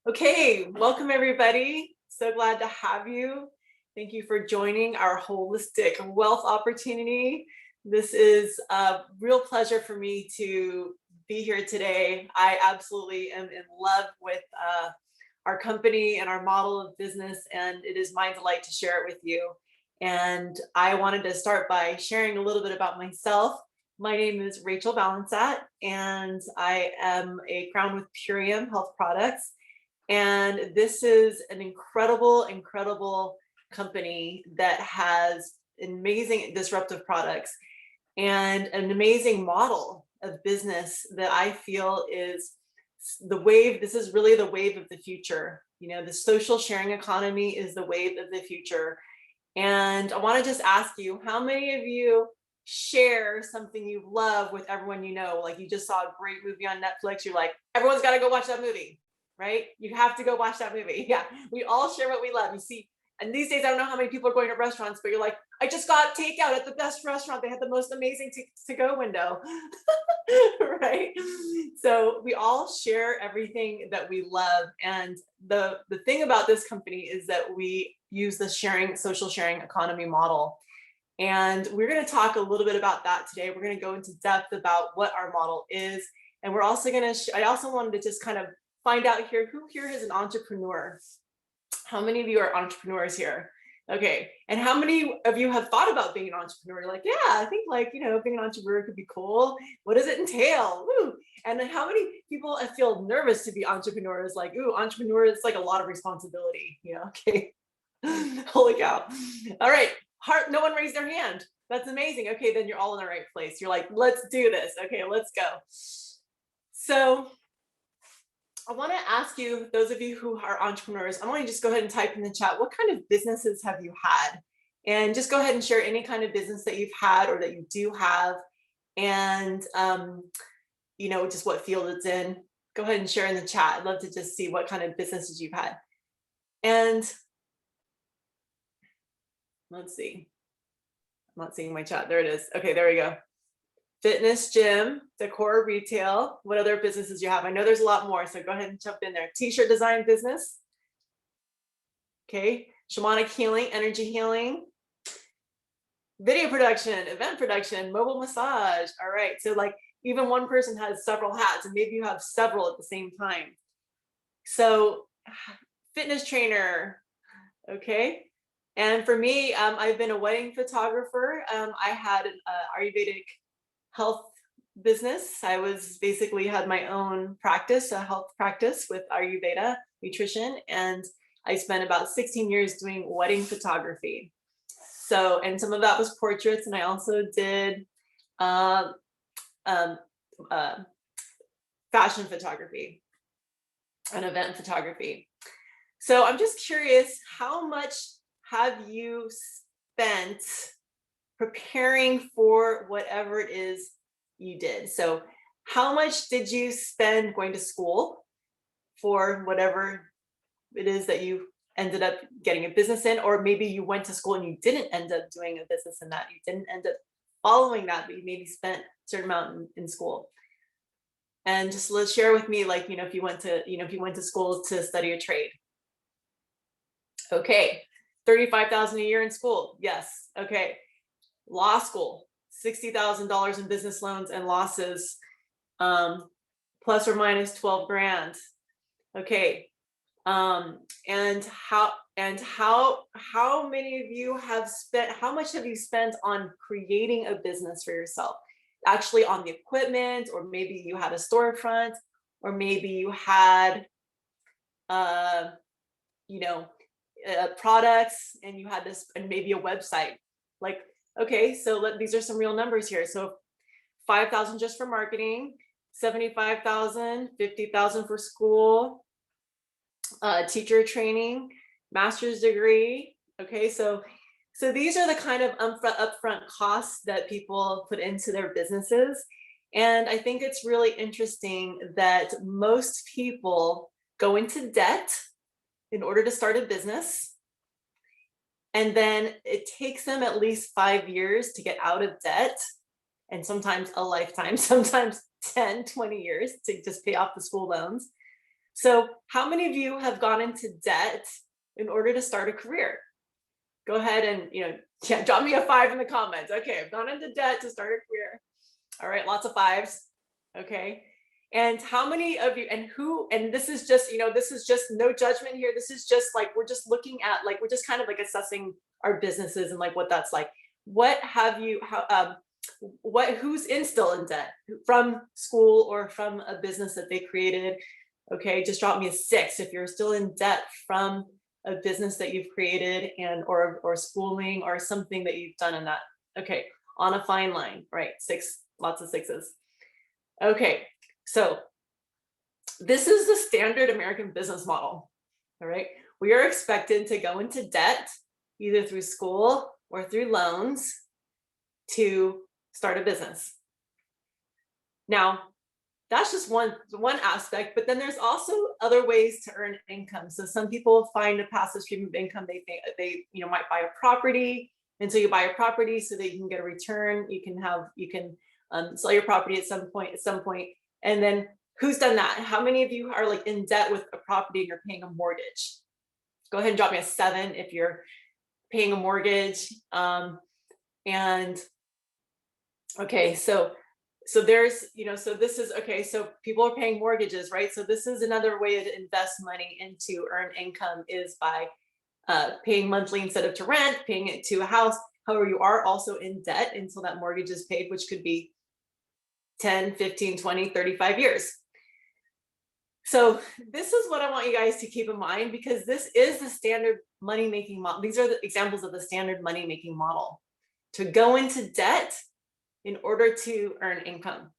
Okay, welcome everybody. So glad to have you. Thank you for joining our holistic wealth opportunity. This is a real pleasure for me to be here today. I absolutely am in love with our company and our model of business, and it is my delight to share it with you. And I wanted to start by sharing a little bit about myself. My name is Rachel Balansat, and I am a crown with Purium Health Products. And this is an incredible company that has amazing disruptive products and an amazing model of business that I feel is the wave. This is really the wave of the future. You know, the social sharing economy is the wave of the future. And I want to just ask you, how many of you share something you love with everyone you know? Like you just saw a great movie on Netflix, you're like, everyone's got to go watch that movie, right? You have to go watch that movie. Yeah, we all share what we love. You see, and these days, I don't know how many people are going to restaurants, but you're like, I just got takeout at the best restaurant. They had the most amazing to-go window, right? So we all share everything that we love. And the thing about this company is that we use the social sharing economy model. And we're going to talk a little bit about that today. We're going to go into depth about what our model is. And we're also going to, I also wanted to just kind of find out here, who here is an entrepreneur? How many of you are entrepreneurs here? Okay. And how many of you have thought about being an entrepreneur? You're like, yeah, I think being an entrepreneur could be cool. What does it entail? Woo. And then how many people feel nervous to be entrepreneurs? Like, ooh, entrepreneur is like a lot of responsibility. Okay. Holy cow. All right. No one raised their hand. That's amazing. Okay, then you're all in the right place. You're like, let's do this. Okay, let's go. So I want to ask you, those of you who are entrepreneurs, I want to just go ahead and type in the chat, what kind of businesses have you had? And just go ahead and share any kind of business that you've had or that you do have. And, just what field it's in. Go ahead and share in the chat. I'd love to just see what kind of businesses you've had. And let's see. I'm not seeing my chat. There it is. Okay, there we go. Fitness, gym, decor, retail. What other businesses you have? I know there's a lot more, so go ahead and jump in there. T-shirt design business. Okay, shamanic healing, energy healing, video production, event production, mobile massage. All right, so like even one person has several hats, and maybe you have several at the same time. So fitness trainer, okay. And for me, I've been a wedding photographer. I had an Ayurvedic health business. I was basically had my own practice, a health practice with Ayurveda nutrition, and I spent about 16 years doing wedding photography. So, and some of that was portraits, and I also did fashion photography and event photography. So I'm just curious, how much have you spent preparing for whatever it is you did? So how much did you spend going to school for whatever it is that you ended up getting a business in? Or maybe you went to school and you didn't end up doing a business in that. You didn't end up following that, but you maybe spent a certain amount in school. And just let's share with me, like, if you went to school to study a trade. Okay, $35,000 a year in school. Yes. Okay. Law school, $60,000 in business loans and losses, plus or minus 12 grand. Okay. And how many of you have spent, how much have you spent on creating a business for yourself? Actually on the equipment, or maybe you had a storefront, or maybe you had, products, and you had this, and maybe a website. Like, okay, so these are some real numbers here. So 5,000 just for marketing, 75,000, 50,000 for school, teacher training, master's degree. Okay, so these are the kind of upfront costs that people put into their businesses. And I think it's really interesting that most people go into debt in order to start a business. And then it takes them at least 5 years to get out of debt, and sometimes a lifetime, sometimes 10, 20 years to just pay off the school loans. So how many of you have gone into debt in order to start a career? Go ahead and, drop me a 5 in the comments. Okay, I've gone into debt to start a career. All right, lots of 5s. Okay. And how many of you, and this is just, this is just no judgment here. This is just like, we're just looking at, like, we're just kind of like assessing our businesses and like what that's like. What have you, who's still in debt from school or from a business that they created? Okay, just drop me a 6 if you're still in debt from a business that you've created or schooling or something that you've done in that. Okay, on a fine line, right? 6, lots of 6s. Okay, so this is the standard American business model. All right, we are expected to go into debt either through school or through loans to start a business. Now, that's just one aspect, but then there's also other ways to earn income. So some people find a passive stream of income. They think they might buy a property, and so you buy a property so that you can get a return. You can sell your property at some point, and then who's done that? How many of you are like in debt with a property and you're paying a mortgage? Go ahead and drop me a 7 if you're paying a mortgage. And okay, so there's, so this is, okay, so people are paying mortgages, right? So this is another way to invest money and to earn income is by paying monthly instead of to rent, paying it to a house. However, you are also in debt until that mortgage is paid, which could be 10, 15, 20, 35 years. So this is what I want you guys to keep in mind, because this is the standard money-making model. These are the examples of the standard money-making model. To go into debt in order to earn income.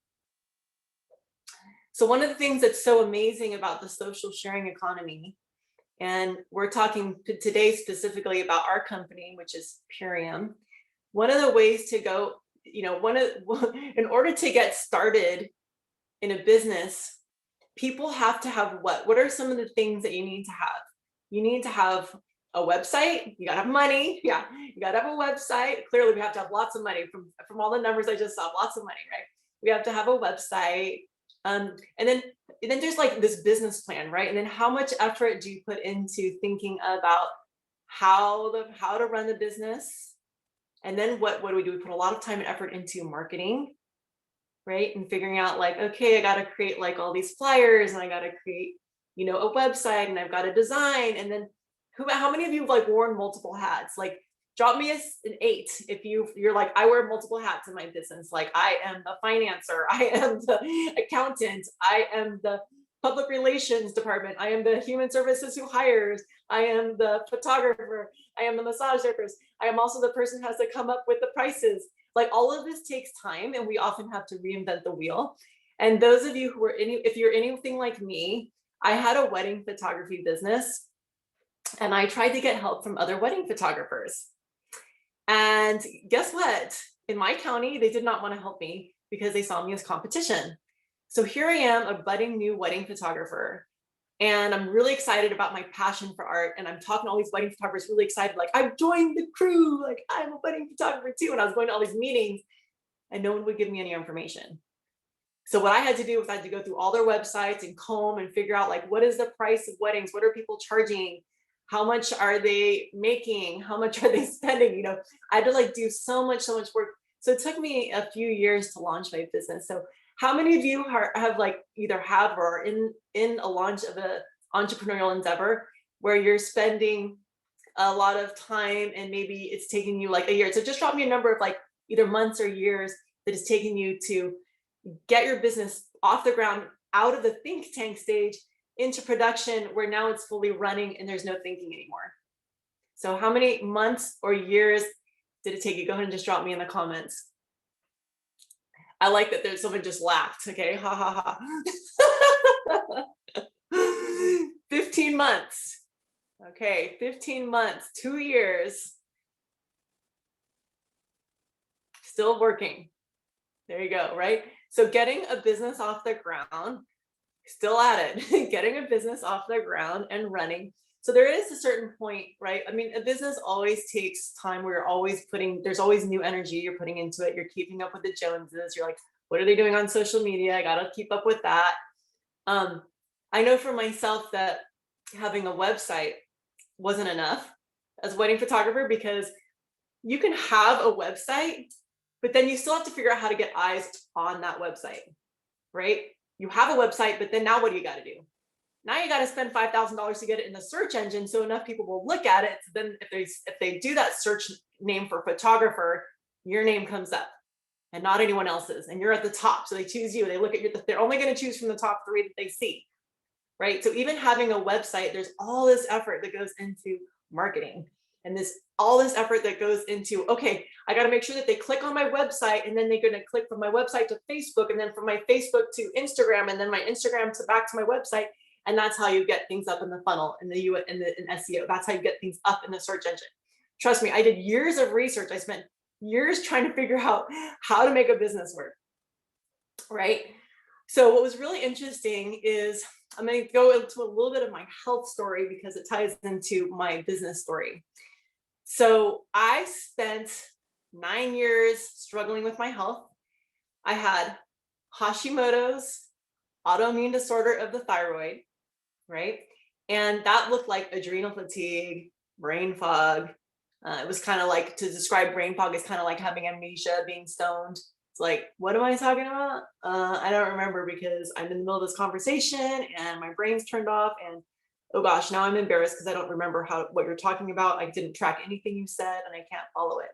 So one of the things that's so amazing about the social sharing economy, and we're talking today specifically about our company, which is Purium. One of the ways to go, in order to get started in a business, people have to have what? What are some of the things that you need to have? You need to have a website. You gotta have money. Yeah, you gotta have a website. Clearly, we have to have lots of money from all the numbers I just saw. Lots of money, right? We have to have a website, and then there's like this business plan, right? And then how much effort do you put into thinking about how to run the business? And then what do we do? We put a lot of time and effort into marketing, right? And figuring out like, okay, I got to create like all these flyers and I got to create, a website and I've got to design. And then how many of you have like worn multiple hats? Like drop me an 8 if you're like, I wear multiple hats in my business. Like I am the financer, I am the accountant, I am the public relations department, I am the human services who hires, I am the photographer, I am the massage therapist, I am also the person who has to come up with the prices. Like all of this takes time and we often have to reinvent the wheel. And those of you who are if you're anything like me, I had a wedding photography business and I tried to get help from other wedding photographers. And guess what? In my county, they did not want to help me because they saw me as competition. So here I am, a budding new wedding photographer. And I'm really excited about my passion for art. And I'm talking to all these wedding photographers, really excited, like, I've joined the crew, like, I'm a wedding photographer too. And I was going to all these meetings and no one would give me any information. So what I had to do was I had to go through all their websites and comb and figure out, like, what is the price of weddings? What are people charging? How much are they making? How much are they spending? I had to like do so much work. So it took me a few years to launch my business. So how many of you have like either have or are in a launch of an entrepreneurial endeavor where you're spending a lot of time and maybe it's taking you like a year? So just drop me a number of like either months or years that it's taking you to get your business off the ground, out of the think tank stage into production where now it's fully running and there's no thinking anymore. So how many months or years did it take you? Go ahead and just drop me in the comments. I like that there's someone just laughed. Okay, ha ha ha. 15 months. Okay, 15 months, 2 years. Still working. There you go, right? So getting a business off the ground, still at it, getting a business off the ground and running. So there is a certain point, right? I mean, a business always takes time where you're always there's always new energy you're putting into it. You're keeping up with the Joneses. You're like, what are they doing on social media? I got to keep up with that. I know for myself that having a website wasn't enough as a wedding photographer, because you can have a website, but then you still have to figure out how to get eyes on that website, right? You have a website, but then now what do you got to do? Now you got to spend $5,000 to get it in the search engine, so enough people will look at it. So then if they do that search name for photographer, your name comes up and not anyone else's, and you're at the top. So they choose you. They look at you. They're only going to choose from the top 3 that they see, right? So even having a website, there's all this effort that goes into marketing, and all this effort that goes into, okay, I got to make sure that they click on my website, and then they're going to click from my website to Facebook, and then from my Facebook to Instagram, and then my Instagram to back to my website. And that's how you get things up in the funnel in SEO. That's how you get things up in the search engine. Trust me, I did years of research. I spent years trying to figure out how to make a business work, right? So what was really interesting is, I'm going to go into a little bit of my health story because it ties into my business story. So I spent 9 years struggling with my health. I had Hashimoto's, autoimmune disorder of the thyroid, right? And that looked like adrenal fatigue, brain fog. It was kind of like, to describe brain fog is kind of like having amnesia, being stoned. It's like, what am I talking about? I don't remember, because I'm in the middle of this conversation and my brain's turned off, and oh gosh, now I'm embarrassed because I don't remember what you're talking about. I didn't track anything you said and I can't follow it.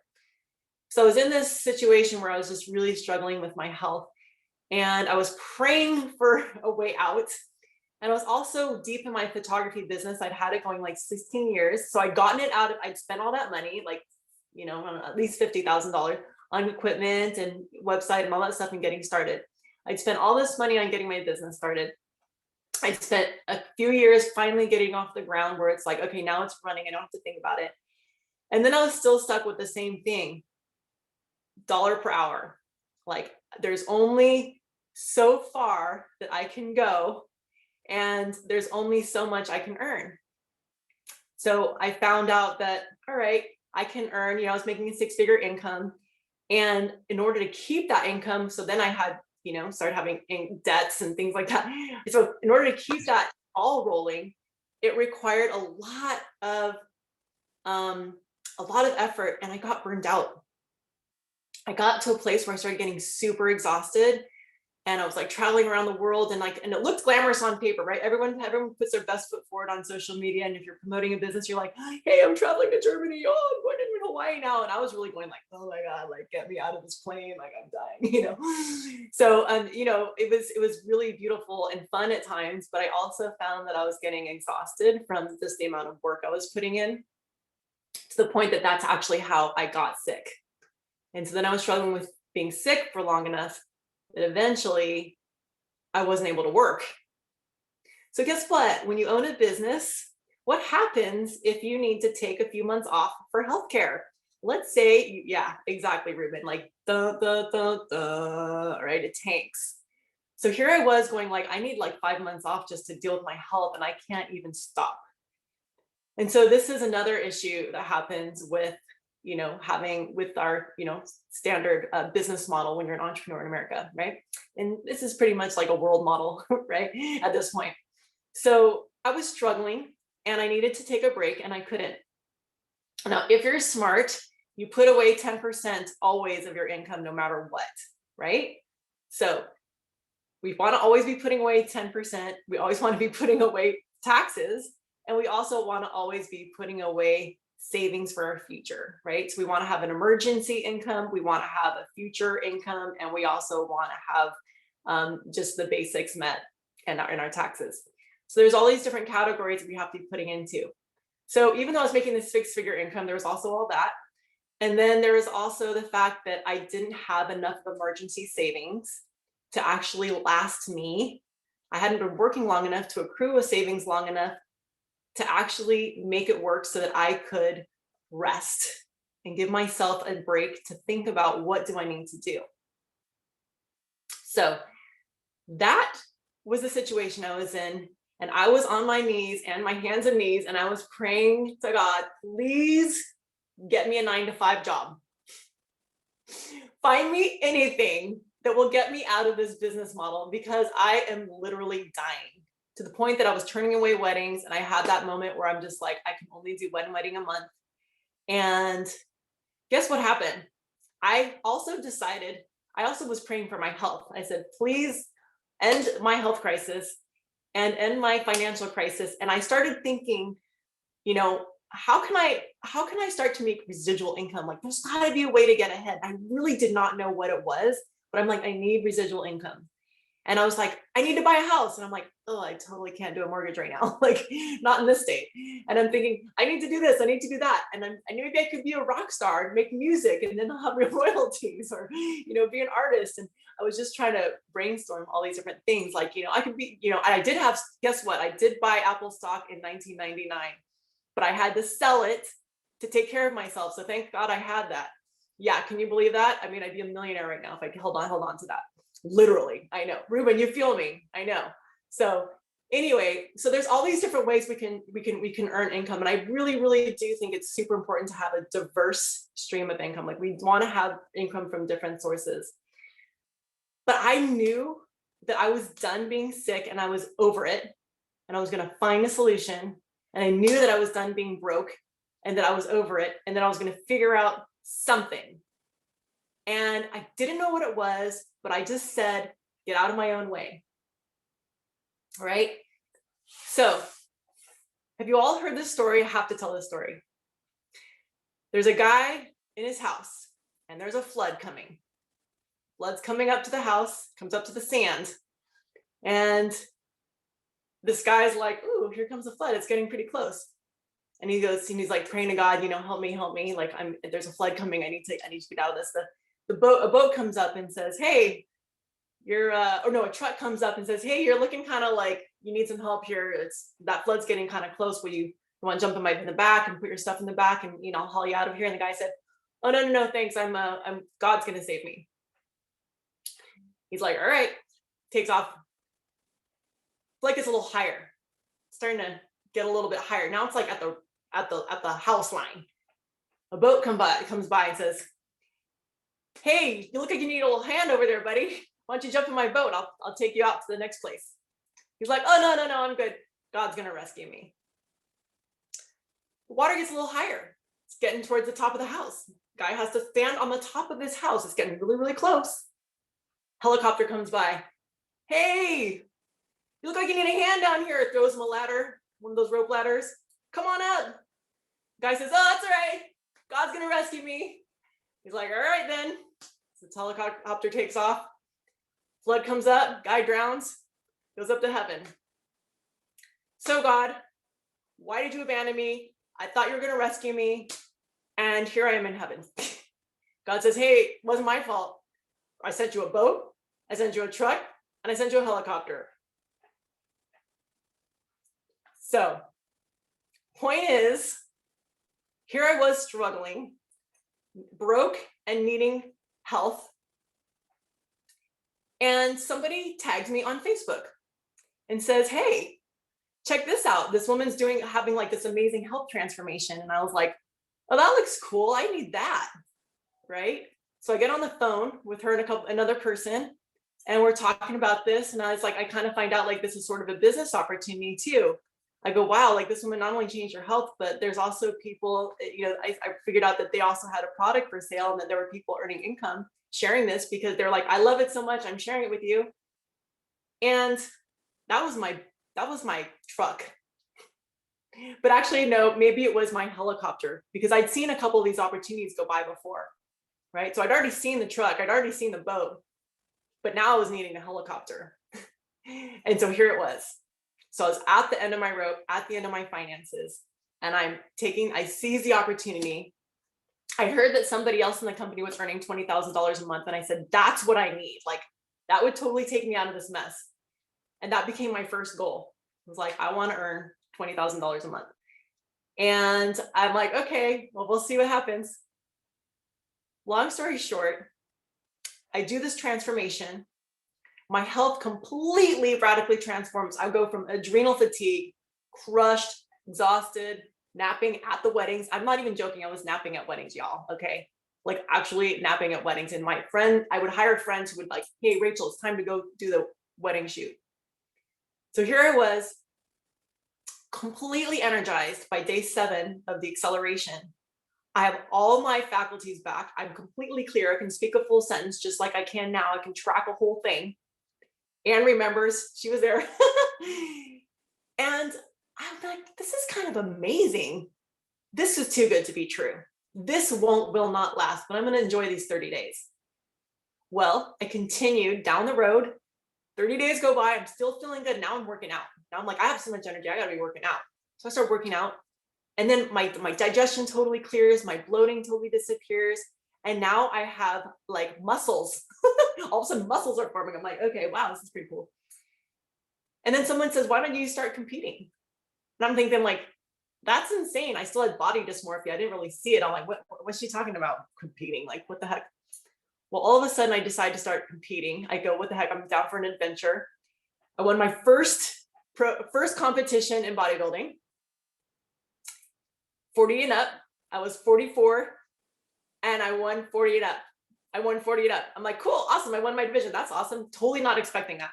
So I was in this situation where I was just really struggling with my health, and I was praying for a way out. And I was also deep in my photography business. I'd had it going like 16 years. So I'd gotten it out. I'd spent all that money, like, at least $50,000 on equipment and website and all that stuff and getting started. I'd spent all this money on getting my business started. I'd spent a few years finally getting off the ground where it's like, okay, now it's running. I don't have to think about it. And then I was still stuck with the same thing, dollar per hour. Like, there's only so far that I can go, and there's only so much I can earn. So I found out that, all right, I can earn, I was making a 6-figure income. And in order to keep that income, so then I had, started having debts and things like that. So in order to keep that all rolling, it required a lot of effort, and I got burned out. I got to a place where I started getting super exhausted, and I was like traveling around the world, and it looked glamorous on paper, right? Everyone puts their best foot forward on social media. And if you're promoting a business, you're like, hey, I'm traveling to Germany. Oh, I'm going to Hawaii now. And I was really going like, oh my God, like, get me out of this plane. Like, I'm dying, So, it was really beautiful and fun at times, but I also found that I was getting exhausted from just the amount of work I was putting in, to the point that that's actually how I got sick. And so then I was struggling with being sick for long enough that eventually I wasn't able to work. So guess what? When you own a business, what happens if you need to take a few months off for healthcare? Let's say, yeah, exactly, Ruben, like, right? It tanks. So here I was going like, I need like 5 months off just to deal with my health, and I can't even stop. And so this is another issue that happens with having with our, standard business model when you're an entrepreneur in America, right? And this is pretty much like a world model, right? At this point. So I was struggling, and I needed to take a break, and I couldn't. Now, if you're smart, you put away 10% always of your income, no matter what, right? So we want to always be putting away 10%. We always want to be putting away taxes. And we also want to always be putting away savings for our future, right? So we want to have an emergency income, we want to have a future income, and we also want to have just the basics met in our taxes. So there's all these different categories that we have to be putting into. So even though I was making this 6-figure income, there was also all that. And then there was also the fact that I didn't have enough of emergency savings to actually last me. I hadn't been working long enough to accrue a savings long enough to actually make it work so that I could rest and give myself a break to think about, what do I need to do? So that was the situation I was in. And I was on my knees and my hands and knees, and I was praying to God, please get me a 9-to-5 job. Find me anything that will get me out of this business model, because I am literally dying. to the point that I was turning away weddings. And I had that moment where I'm just like, I can only do one wedding a month. And guess what happened? I also was praying for my health. I said, please end my health crisis and end my financial crisis. And I started thinking, how can I start to make residual income? Like, there's gotta be a way to get ahead. I really did not know what it was, but I'm like, I need residual income. And I was like, I need to buy a house. And I'm like, oh, I totally can't do a mortgage right now. Like, not in this state. And I'm thinking, I need to do this. I need to do that. And I knew maybe I could be a rock star and make music and then I'll have real royalties, or, be an artist. And I was just trying to brainstorm all these different things. Like, I could be, and I did have, guess what? I did buy Apple stock in 1999, but I had to sell it to take care of myself. So thank God I had that. Yeah. Can you believe that? I mean, I'd be a millionaire right now if I could hold on to that. Literally, I know. Ruben, you feel me? I know. So anyway, so there's all these different ways we can earn income. And I really, really do think it's super important to have a diverse stream of income. Like, we want to have income from different sources. But I knew that I was done being sick and I was over it. And I was going to find a solution. And I knew that I was done being broke and that I was over it. And that I was going to figure out something. And I didn't know what it was, but I just said, get out of my own way. All right. So have you all heard this story? I have to tell this story. There's a guy in his house and there's a flood coming. Flood's coming up to the house, comes up to the sand. And this guy's like, ooh, here comes the flood. It's getting pretty close. And he goes, and he's like praying to God, help me. Like, there's a flood coming. I need to get out of this. A boat comes up and says, hey, a truck comes up and says, hey, you're looking kind of like you need some help here. That flood's getting kind of close. Will you want to jump in the back and put your stuff in the back and, I'll haul you out of here. And the guy said, oh, no, thanks. I'm God's going to save me. He's like, all right, takes off. Like, it's a little higher, starting to get a little bit higher. Now it's like at the house line. A boat comes by and says, hey, you look like you need a little hand over there, buddy. Why don't you jump in my boat? I'll take you out to the next place. He's like, oh, no, I'm good. God's going to rescue me. The water gets a little higher. It's getting towards the top of the house. Guy has to stand on the top of his house. It's getting really, really close. Helicopter comes by. Hey, you look like you need a hand down here. Throws him a ladder, one of those rope ladders. Come on up. Guy says, oh, that's all right. God's going to rescue me. He's like, all right, then. So the helicopter takes off. Flood comes up. Guy drowns. Goes up to heaven. So God, why did you abandon me? I thought you were going to rescue me. And here I am in heaven. God says, hey, it wasn't my fault. I sent you a boat. I sent you a truck. And I sent you a helicopter. So, point is, here I was struggling, broke and needing health. And somebody tagged me on Facebook and says, hey, check this out. This woman's having like this amazing health transformation. And I was like, oh, that looks cool. I need that. Right. So I get on the phone with her and another person, and we're talking about this. And I was like, I kind of find out like this is sort of a business opportunity too. I go, wow, like this woman not only changed her health, but there's also people, I figured out that they also had a product for sale and that there were people earning income sharing this because they're like, I love it so much, I'm sharing it with you. And that was my truck. But actually, no, maybe it was my helicopter, because I'd seen a couple of these opportunities go by before, right? So I'd already seen the truck, I'd already seen the boat, but now I was needing a helicopter. And so here it was. So I was at the end of my rope, at the end of my finances, and I seized the opportunity. I heard that somebody else in the company was earning $20,000 a month. And I said, that's what I need. Like, that would totally take me out of this mess. And that became my first goal. I was like, I want to earn $20,000 a month. And I'm like, okay, well, we'll see what happens. Long story short, I do this transformation. My health completely radically transforms. I go from adrenal fatigue, crushed, exhausted, napping at the weddings. I'm not even joking. I was napping at weddings, y'all. Okay. Like, actually napping at weddings. And I would hire friends who would like, hey, Rachel, it's time to go do the wedding shoot. So here I was, completely energized by day 7 of the acceleration. I have all my faculties back. I'm completely clear. I can speak a full sentence just like I can now. I can track a whole thing. Anne remembers, she was there. And I'm like, this is kind of amazing. This is too good to be true. This will not last, but I'm going to enjoy these 30 days. Well, I continued down the road. 30 days go by. I'm still feeling good. Now I'm working out. Now I'm like, I have so much energy. I got to be working out. So I start working out. And then my digestion totally clears. My bloating totally disappears. And now I have like muscles. All of a sudden muscles are forming. I'm like, okay, wow, this is pretty cool. And then someone says, why don't you start competing? And I'm thinking like, that's insane. I still had body dysmorphia. I didn't really see it. I'm like, what's she talking about competing? Like, what the heck? Well, all of a sudden I decide to start competing. I go, what the heck? I'm down for an adventure. I won my first competition in bodybuilding. 40 and up. I was 44 and I won 40 and up. I won 40 and up. I'm like, cool, awesome. I won my division. That's awesome. Totally not expecting that.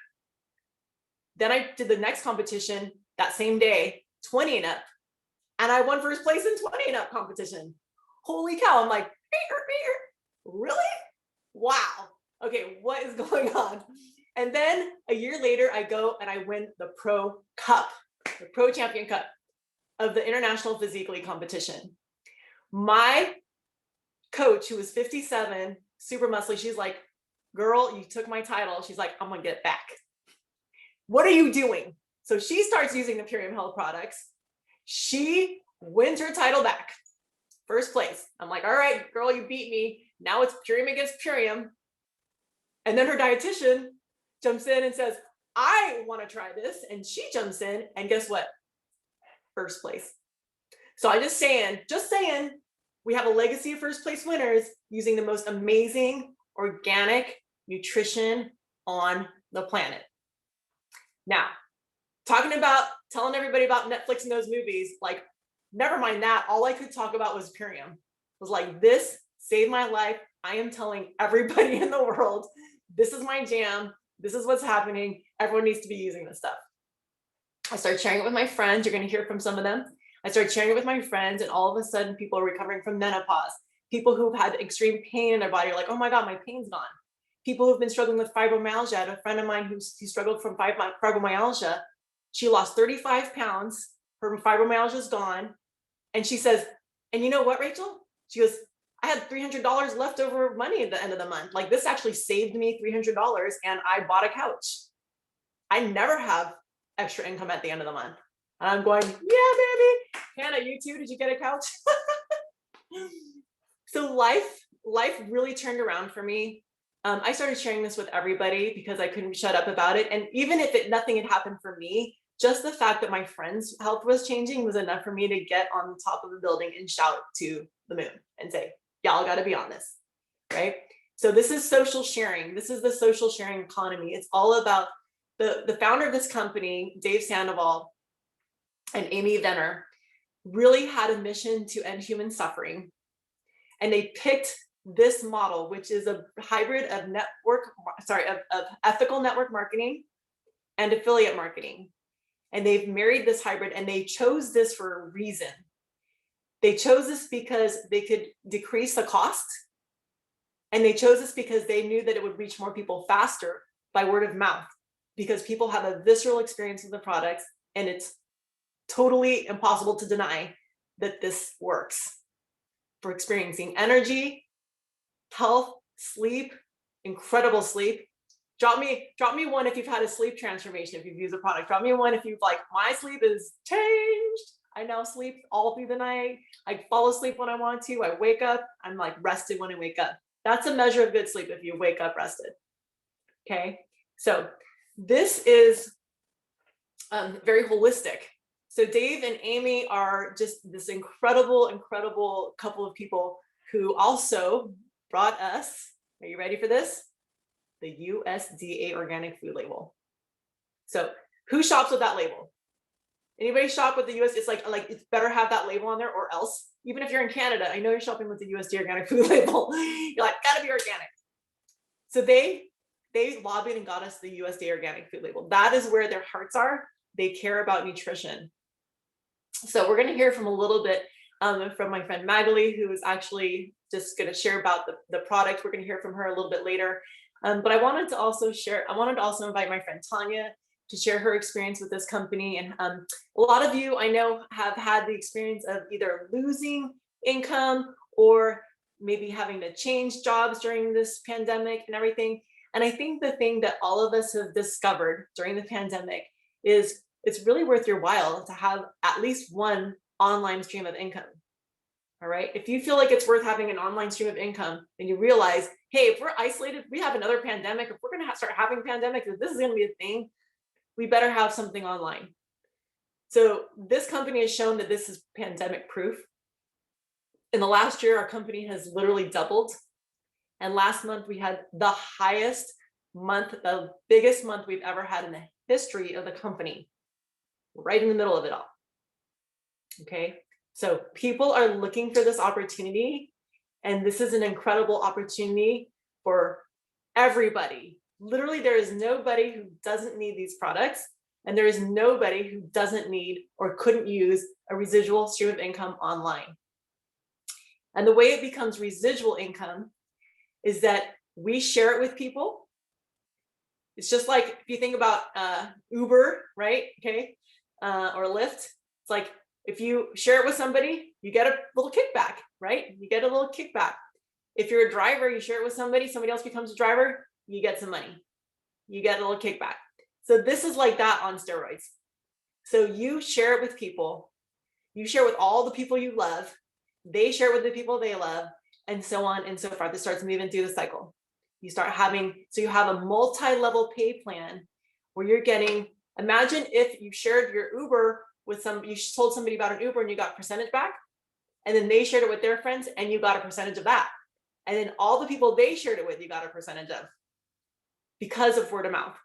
Then I did the next competition that same day, 20 and up. And I won first place in 20 and up competition. Holy cow. I'm like, really? Wow. Okay, what is going on? And then a year later, I go and I win the Pro Cup, the Pro Champion Cup of the International Physique League competition. My coach, who was 57, super muscly, she's like, girl, you took my title. She's like, I'm gonna get it back. What are you doing? So she starts using the Purium Health products. She wins her title back. First place. I'm like, all right, girl, you beat me. Now it's Purium against Purium. And then her dietitian jumps in and says, I want to try this. And she jumps in and guess what? First place. So I'm just saying, we have a legacy of first place winners using the most amazing organic nutrition on the planet. Now, talking about telling everybody about Netflix and those movies, like, never mind that. All I could talk about was Purium. It was like, this saved my life. I am telling everybody in the world, this is my jam. This is what's happening. Everyone needs to be using this stuff. I started sharing it with my friends. You're going to hear from some of them. I started sharing it with my friends, and all of a sudden, people are recovering from menopause. People who've had extreme pain in their body are like, oh my God, my pain's gone. People who've been struggling with fibromyalgia. I had a friend of mine who struggled from fibromyalgia. She lost 35 pounds. Her fibromyalgia is gone. And she says, and you know what, Rachel? She goes, I had $300 leftover money at the end of the month. Like, this actually saved me $300 and I bought a couch. I never have extra income at the end of the month. And I'm going, yeah, baby. Hannah, you too? Did you get a couch? So life really turned around for me. I started sharing this with everybody because I couldn't shut up about it. And even if nothing had happened for me, just the fact that my friend's health was changing was enough for me to get on the top of the building and shout to the moon and say, y'all got to be on this, right? So this is social sharing. This is the social sharing economy. It's all about the founder of this company, Dave Sandoval and Amy Venner, really had a mission to end human suffering. And they picked this model, which is a hybrid of ethical network marketing and affiliate marketing. And they've married this hybrid, and they chose this for a reason. They chose this because they could decrease the cost. And they chose this because they knew that it would reach more people faster by word of mouth, because people have a visceral experience with the products, and it's totally impossible to deny that this works for experiencing energy, health, sleep, incredible sleep. Drop me one if you've had a sleep transformation, if you've used a product. Drop me one if you've like, my sleep is changed. I now sleep all through the night. I fall asleep when I want to. I wake up, I'm like rested when I wake up. That's a measure of good sleep if you wake up rested. Okay, so this is very holistic. So Dave and Amy are just this incredible couple of people who also brought us, are you ready for this? The USDA organic food label. So who shops with that label? Anybody shop with the US? It's like it's better have that label on there, or else, even if you're in Canada, I know you're shopping with the USDA organic food label. You're like, gotta be organic. So they they lobbied and got us the USDA organic food label. That is where their hearts are. They care about nutrition. So we're going to hear from a little bit from my friend Magali, who is actually just going to share about the product. We're going to hear from her a little bit later. But I wanted to also invite my friend Tanya to share her experience with this company. And a lot of you I know have had the experience of either losing income or maybe having to change jobs during this pandemic and everything. And I think the thing that all of us have discovered during the pandemic is it's really worth your while to have at least one online stream of income. All right. If you feel like it's worth having an online stream of income, and you realize, hey, if we're isolated, we have another pandemic, if we're going to start having pandemics, if this is going to be a thing, we better have something online. So this company has shown that this is pandemic proof. In the last year, our company has literally doubled. And last month we had the highest month, the biggest month we've ever had in the history of the company, right in the middle of it all. Okay. So people are looking for this opportunity, and this is an incredible opportunity for everybody. Literally, there is nobody who doesn't need these products, and there is nobody who doesn't need or couldn't use a residual stream of income online. And the way it becomes residual income is that we share it with people. It's just like if you think about Uber, right? Okay, or Lyft. It's like if you share it with somebody, you get a little kickback, right? You get a little kickback. If you're a driver, you share it with somebody else becomes a driver, you get some money. You get a little kickback. So this is like that on steroids. So you share it with people. You share it with all the people you love. They share it with the people they love, and so on and so forth. It starts moving through the cycle. You start having, so you have a multi-level pay plan where you're getting, imagine if you shared your Uber with you told somebody about an Uber and you got percentage back, and then they shared it with their friends and you got a percentage of that. And then all the people they shared it with, you got a percentage of, because of word of mouth.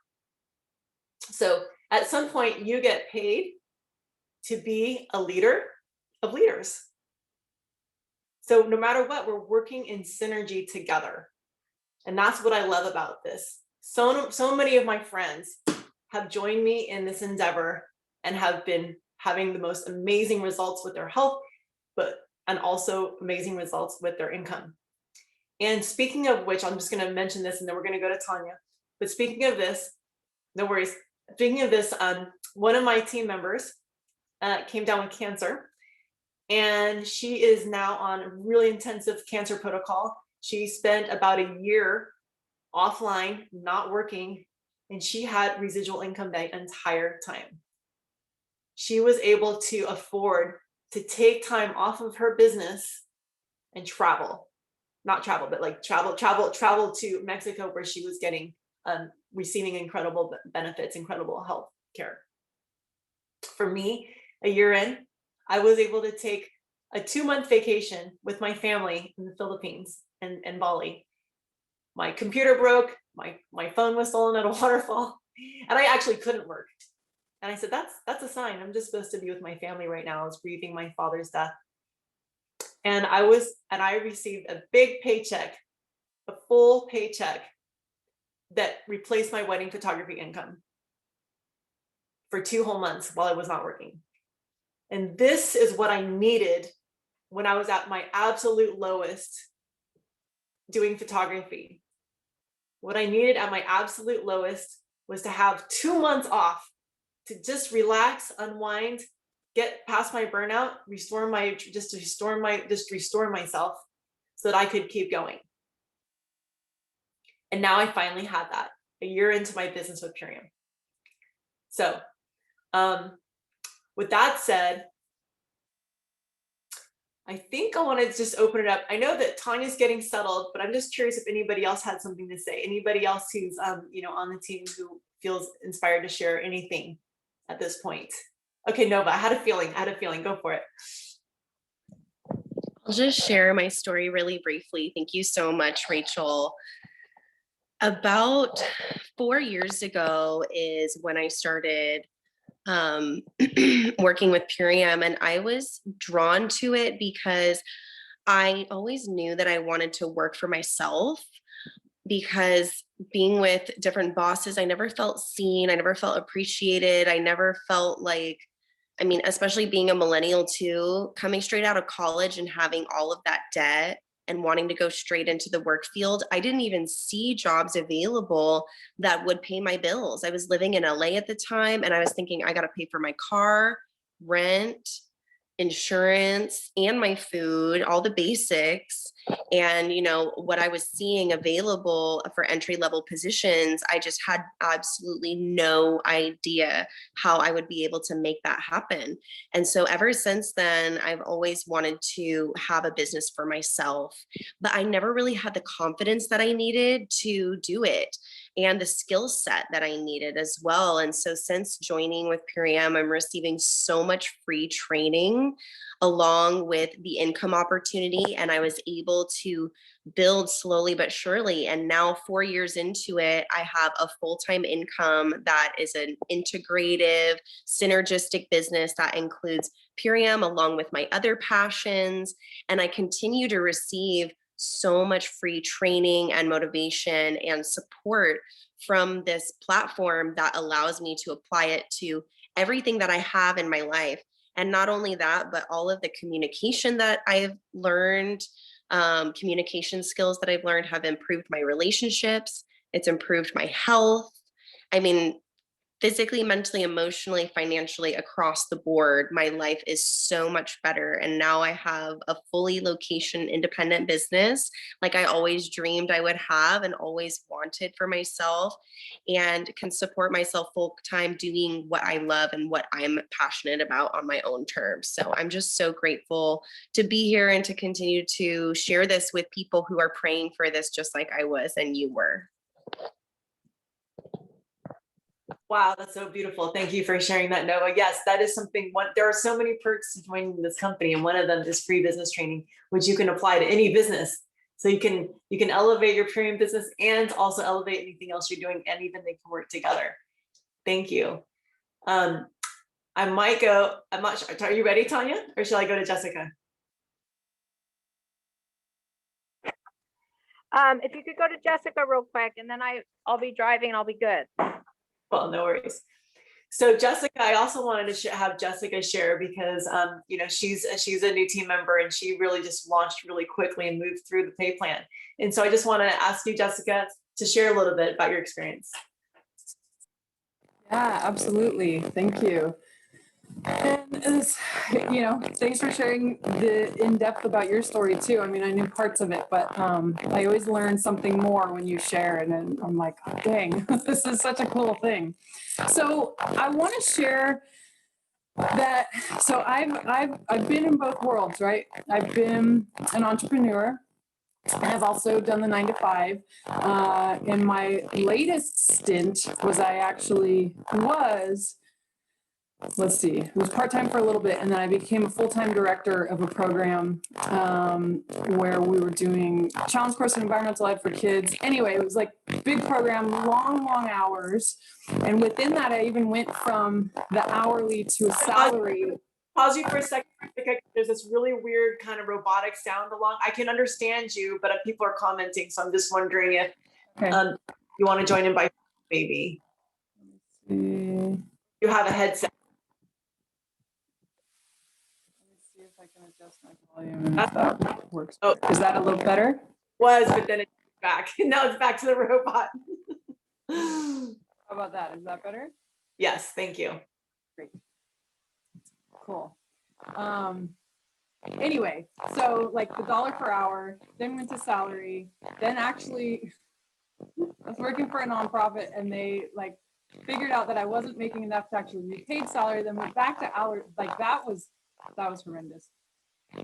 So at some point you get paid to be a leader of leaders. So no matter what, we're working in synergy together. And that's what I love about this. So many of my friends have joined me in this endeavor and have been having the most amazing results with their health, and also amazing results with their income. And speaking of which, I'm just going to mention this and then we're going to go to Tanya. But speaking of this, no worries. Speaking of this, one of my team members came down with cancer, and she is now on a really intensive cancer protocol. She spent about a year offline, not working, and she had residual income the entire time. She was able to afford to take time off of her business and travel. Not travel, but like travel to Mexico, where she was getting receiving incredible benefits, incredible health care. For me, a year in, I was able to take a 2-month vacation with my family in the Philippines and Bali. My computer broke, my phone was stolen at a waterfall, and I actually couldn't work. And I said, that's a sign. I'm just supposed to be with my family right now. I was grieving my father's death. And I received a big paycheck, a full paycheck that replaced my wedding photography income for 2 whole months while I was not working. And this is what I needed when I was at my absolute lowest doing photography. What I needed at my absolute lowest was to have 2 months off to just relax, unwind, get past my burnout, restore myself so that I could keep going. And now I finally had that a year into my business with Purium. So with that said, I think I want to just open it up. I know that Tanya's getting settled, but I'm just curious if anybody else had something to say. Anybody else who's on the team who feels inspired to share anything at this point. Okay, Nova, I had a feeling. Go for it. I'll just share my story really briefly. Thank you so much, Rachel. About 4 years ago is when I started working with Purium, and I was drawn to it because I always knew that I wanted to work for myself, because being with different bosses, I never felt seen. I never felt appreciated. I never felt like, I mean, especially being a millennial too, coming straight out of college and having all of that debt and wanting to go straight into the work field, I didn't even see jobs available that would pay my bills. I was living in LA at the time and I was thinking, I got to pay for my car, rent, insurance, and my food, all the basics. And, you know, what I was seeing available for entry level positions, I just had absolutely no idea how I would be able to make that happen. And so ever since then, I've always wanted to have a business for myself, but I never really had the confidence that I needed to do it and the skill set that I needed as well. And so since joining with Purium, I'm receiving so much free training along with the income opportunity. And I was able to build slowly but surely. And now 4 years into it, I have a full-time income that is an integrative, synergistic business that includes Purium along with my other passions. And I continue to receive so much free training and motivation and support from this platform that allows me to apply it to everything that I have in my life. And not only that, but all of the communication that I've learned, communication skills that I've learned have improved my relationships. It's improved my health. I mean, physically, mentally, emotionally, financially, across the board, my life is so much better. And now I have a fully location independent business like I always dreamed I would have and always wanted for myself, and can support myself full time doing what I love and what I'm passionate about on my own terms. So I'm just so grateful to be here and to continue to share this with people who are praying for this just like I was and you were. Wow, that's so beautiful. Thank you for sharing that, Nova. Yes, that is something. There are so many perks to joining this company, and one of them is free business training, which you can apply to any business. So you can elevate your Purium business and also elevate anything else you're doing, and even they can work together. Thank you. I might go. I'm not sure. Are you ready, Tanya, or shall I go to Jessica? If you could go to Jessica real quick, and then I'll be driving and I'll be good. Well, no worries. So Jessica, I also wanted to have Jessica share because you know, she's a new team member and she really just launched really quickly and moved through the pay plan. And so I just want to ask you, Jessica, to share a little bit about your experience. Yeah, absolutely. Thank you. And you know, thanks for sharing the in-depth about your story too. I mean, I knew parts of it, but I always learn something more when you share, and then I'm like, oh, dang, this is such a cool thing. So I want to share that. So I've been in both worlds, right? I've been an entrepreneur. And I've also done the 9 to 5. And my latest stint was let's see, it was part-time for a little bit, and then I became a full-time director of a program where we were doing challenge course in environmental ed for kids. Anyway, it was like a big program, long hours. And within that, I even went from the hourly to a salary. Pause you for a second. There's this really weird kind of robotic sound along. I can understand you, but people are commenting, so I'm just wondering if you want to join in by maybe. You have a headset. I can adjust my volume and if that works. Oh, is that a little better? Was, but then it's back. Now it's back to the robot. How about that? Is that better? Yes, thank you. Great. Cool. Anyway, so like the dollar per hour, then went to salary, then actually I was working for a nonprofit and they like figured out that I wasn't making enough to actually be paid salary, then went back to hour. Like that was horrendous.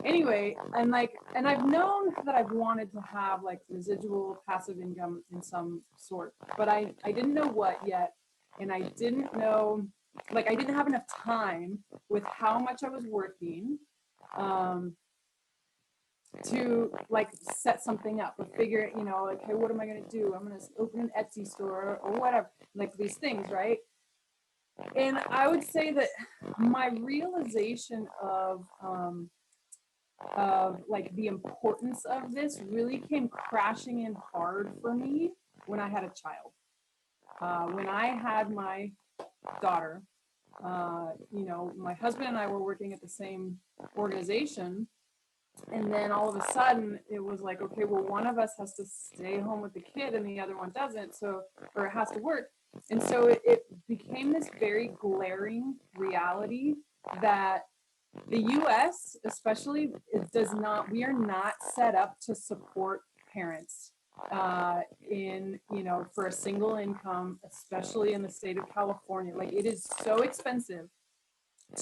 Anyway, and I've known that I've wanted to have like residual passive income in some sort, but I didn't know what yet. And I didn't know, like I didn't have enough time with how much I was working to like set something up or figure, you know, like, hey, what am I going to do? I'm going to open an Etsy store or whatever, like these things, right? And I would say that my realization of of like the importance of this really came crashing in hard for me when I had a child. When I had my daughter, you know, my husband and I were working at the same organization. And then all of a sudden it was like, okay, well, one of us has to stay home with the kid and the other one doesn't. So, or it has to work. And so it became this very glaring reality that the US especially, we are not set up to support parents in, you know, for a single income, especially in the state of California. Like, it is so expensive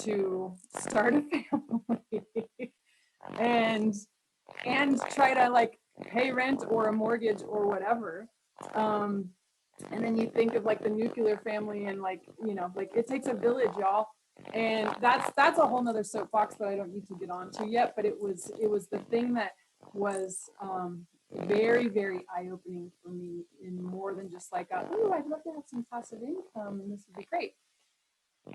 to start a family and try to like pay rent or a mortgage or whatever. And then you think of like the nuclear family and like, you know, like it takes a village, y'all. And that's a whole nother soapbox that I don't need to get onto yet, but it was the thing that was very, very eye-opening for me, in more than just like, oh, I'd love to have some passive income and this would be great.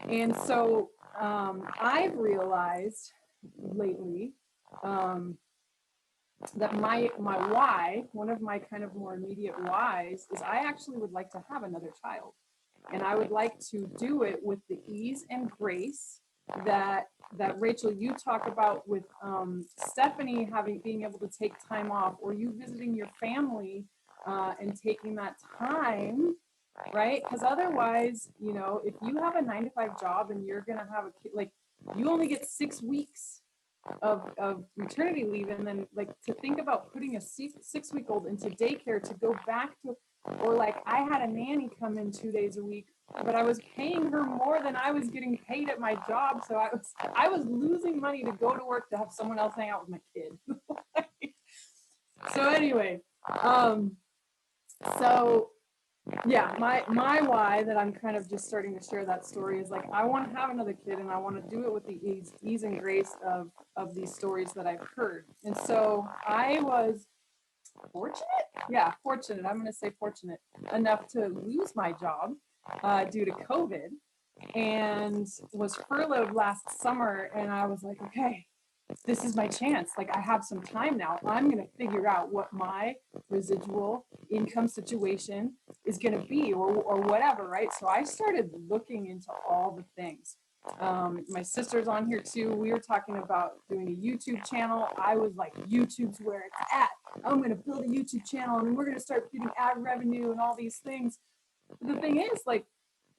And so I've realized lately that my why, one of my kind of more immediate whys, is I actually would like to have another child. And I would like to do it with the ease and grace that Rachel, you talk about with Stephanie being able to take time off, or you visiting your family and taking that time, right? Because otherwise, you know, if you have a 9-to-5 job and you're gonna have a kid, like, you only get 6 weeks of maternity leave, and then like to think about putting a 6-week-old into daycare to go back to, or like I had a nanny come in 2 days a week, but I was paying her more than I was getting paid at my job, so I was losing money to go to work to have someone else hang out with my kid. So anyway, so yeah, my why that I'm kind of just starting to share that story is like, I want to have another kid, and I want to do it with the ease and grace of these stories that I've heard. And so I was fortunate. I'm going to say fortunate enough to lose my job due to COVID, and was furloughed last summer. And I was like, okay, this is my chance. Like, I have some time now. I'm going to figure out what my residual income situation is going to be, or whatever, right? So I started looking into all the things. My sister's on here too. We were talking about doing a YouTube channel. I was like, YouTube's where it's at. I'm going to build a YouTube channel, and we're going to start getting ad revenue and all these things. But the thing is, like,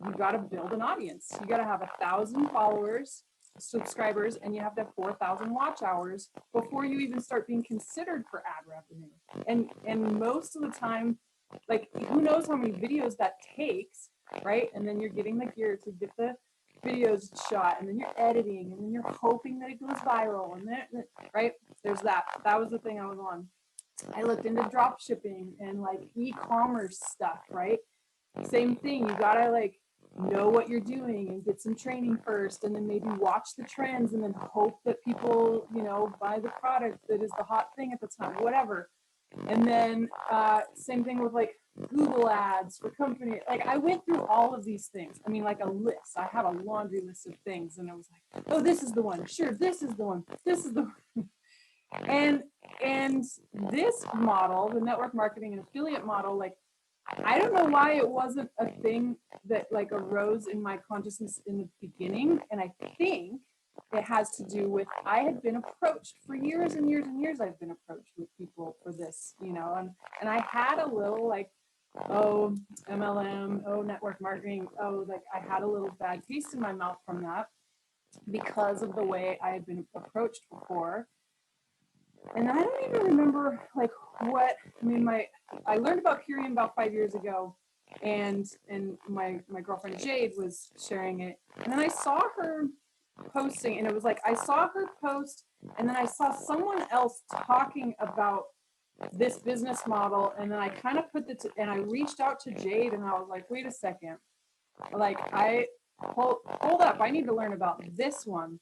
you got to build an audience. You got to have 1,000 followers, subscribers, and you have to have 4,000 watch hours before you even start being considered for ad revenue. And most of the time, like, who knows how many videos that takes, right? And then you're getting the gear to get the videos shot, and then you're editing, and then you're hoping that it goes viral, and then, right? There's that was the thing I was on. I looked into drop shipping and like e-commerce stuff, right? Same thing. You gotta like know what you're doing and get some training first, and then maybe watch the trends, and then hope that people, you know, buy the product that is the hot thing at the time, whatever. And then same thing with like Google ads for company. Like, I went through all of these things. I mean, like a list. I had a laundry list of things, and I was like, oh, this is the one. Sure, this is the one. This is the one. And this model, the network marketing and affiliate model, like, I don't know why it wasn't a thing that like arose in my consciousness in the beginning. And I think it has to do with, I had been approached for years and years and years. I've been approached with people for this, you know, and I had a little like, oh, MLM, oh, network marketing, oh, like I had a little bad taste in my mouth from that because of the way I had been approached before. And I don't even remember like what, I mean, I learned about Purium about 5 years ago, and my girlfriend Jade was sharing it. And then I saw her posting, and it was like, I saw her post, and then I saw someone else talking about this business model. And then I kind of and I reached out to Jade, and I was like, wait a second, like hold up, I need to learn about this one.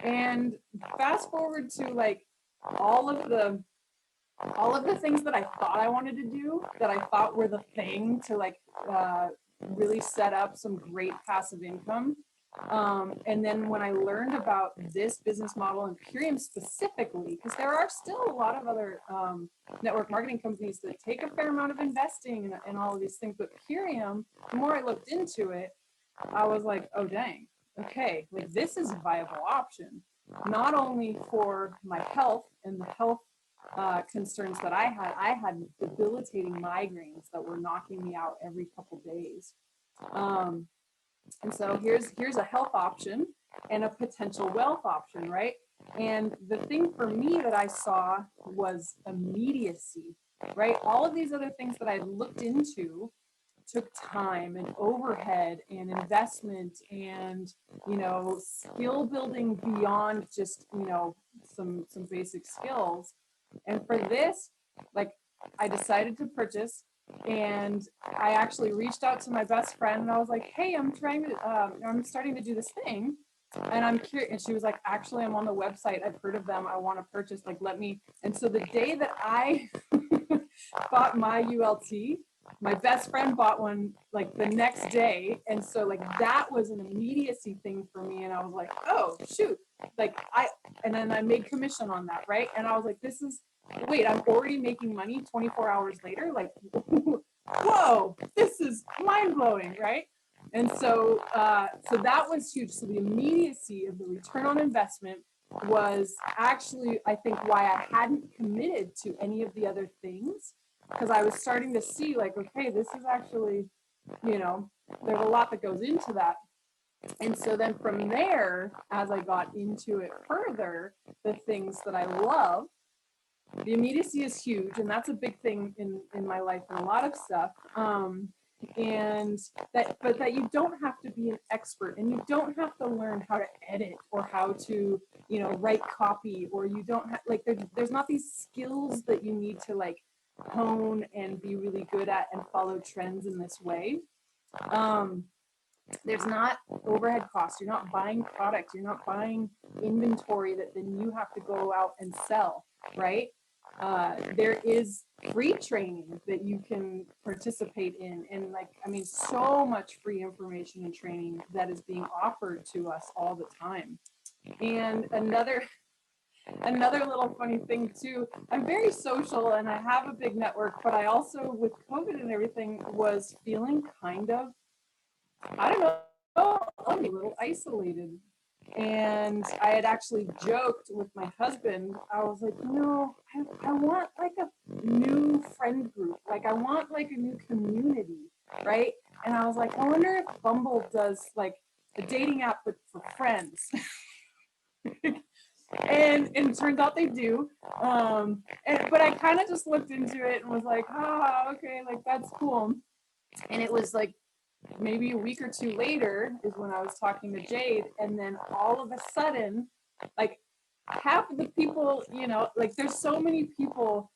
And fast forward to like, all of the things that I thought I wanted to do, that I thought were the thing to like really set up some great passive income. And then when I learned about this business model and Purium specifically, because there are still a lot of other network marketing companies that take a fair amount of investing and all of these things, but Purium, the more I looked into it, I was like, oh dang, okay, like this is a viable option, not only for my health and the health concerns that I had debilitating migraines that were knocking me out every couple days. And so here's a health option and a potential wealth option, right? And the thing for me that I saw was immediacy, right? All of these other things that I looked into took time and overhead and investment and, you know, skill building beyond just, you know, some basic skills. And for this, like, I decided to purchase, and I actually reached out to my best friend and I was like, hey, I'm starting to do this thing and I'm curious. And she was like, actually, I'm on the website. I've heard of them. I want to purchase, like, let me. And so the day that I bought my ULT, my best friend bought one like the next day. And so like that was an immediacy thing for me. And I was like, oh shoot, like and then I made commission on that, right? And I was like, wait, I'm already making money 24 hours later. Like, whoa, this is mind blowing, right? And so, so that was huge. So the immediacy of the return on investment was actually, I think, why I hadn't committed to any of the other things, because I was starting to see like, okay, this is actually, you know, there's a lot that goes into that. And so then from there, as I got into it further, the things that I love, the immediacy is huge, and that's a big thing in my life and a lot of stuff. And that you don't have to be an expert, and you don't have to learn how to edit or how to, you know, write copy, or you don't have like there's not these skills that you need to like hone and be really good at and follow trends in this way. There's not overhead costs. You're not buying product. You're not buying inventory that then you have to go out and sell, right? There is free training that you can participate in. And like, I mean, so much free information and training that is being offered to us all the time. And another little funny thing too, I'm very social and I have a big network, but I also, with COVID and everything, was feeling kind of, I don't know, a little isolated. And I had actually joked with my husband. I was like, you know, I want like a new friend group. Like I want like a new community, right? And I was like, I wonder if Bumble does like a dating app but for friends. And it turns out they do. But I kind of just looked into it and was like, okay, like that's cool. And it was like maybe a week or two later is when I was talking to Jade, and then all of a sudden, like half of the people, you know, like there's so many people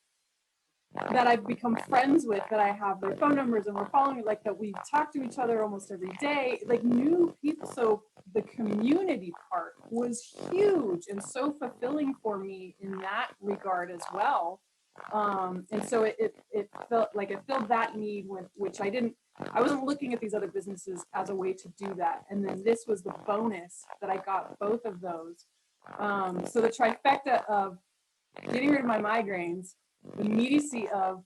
that I've become friends with that I have their phone numbers and we're following, like that we talk to each other almost every day, like new people. So the community part was huge and so fulfilling for me in that regard as well. And so it felt like it filled that need, with which I wasn't looking at these other businesses as a way to do that. And then this was the bonus that I got both of those. So the trifecta of getting rid of my migraines, immediacy of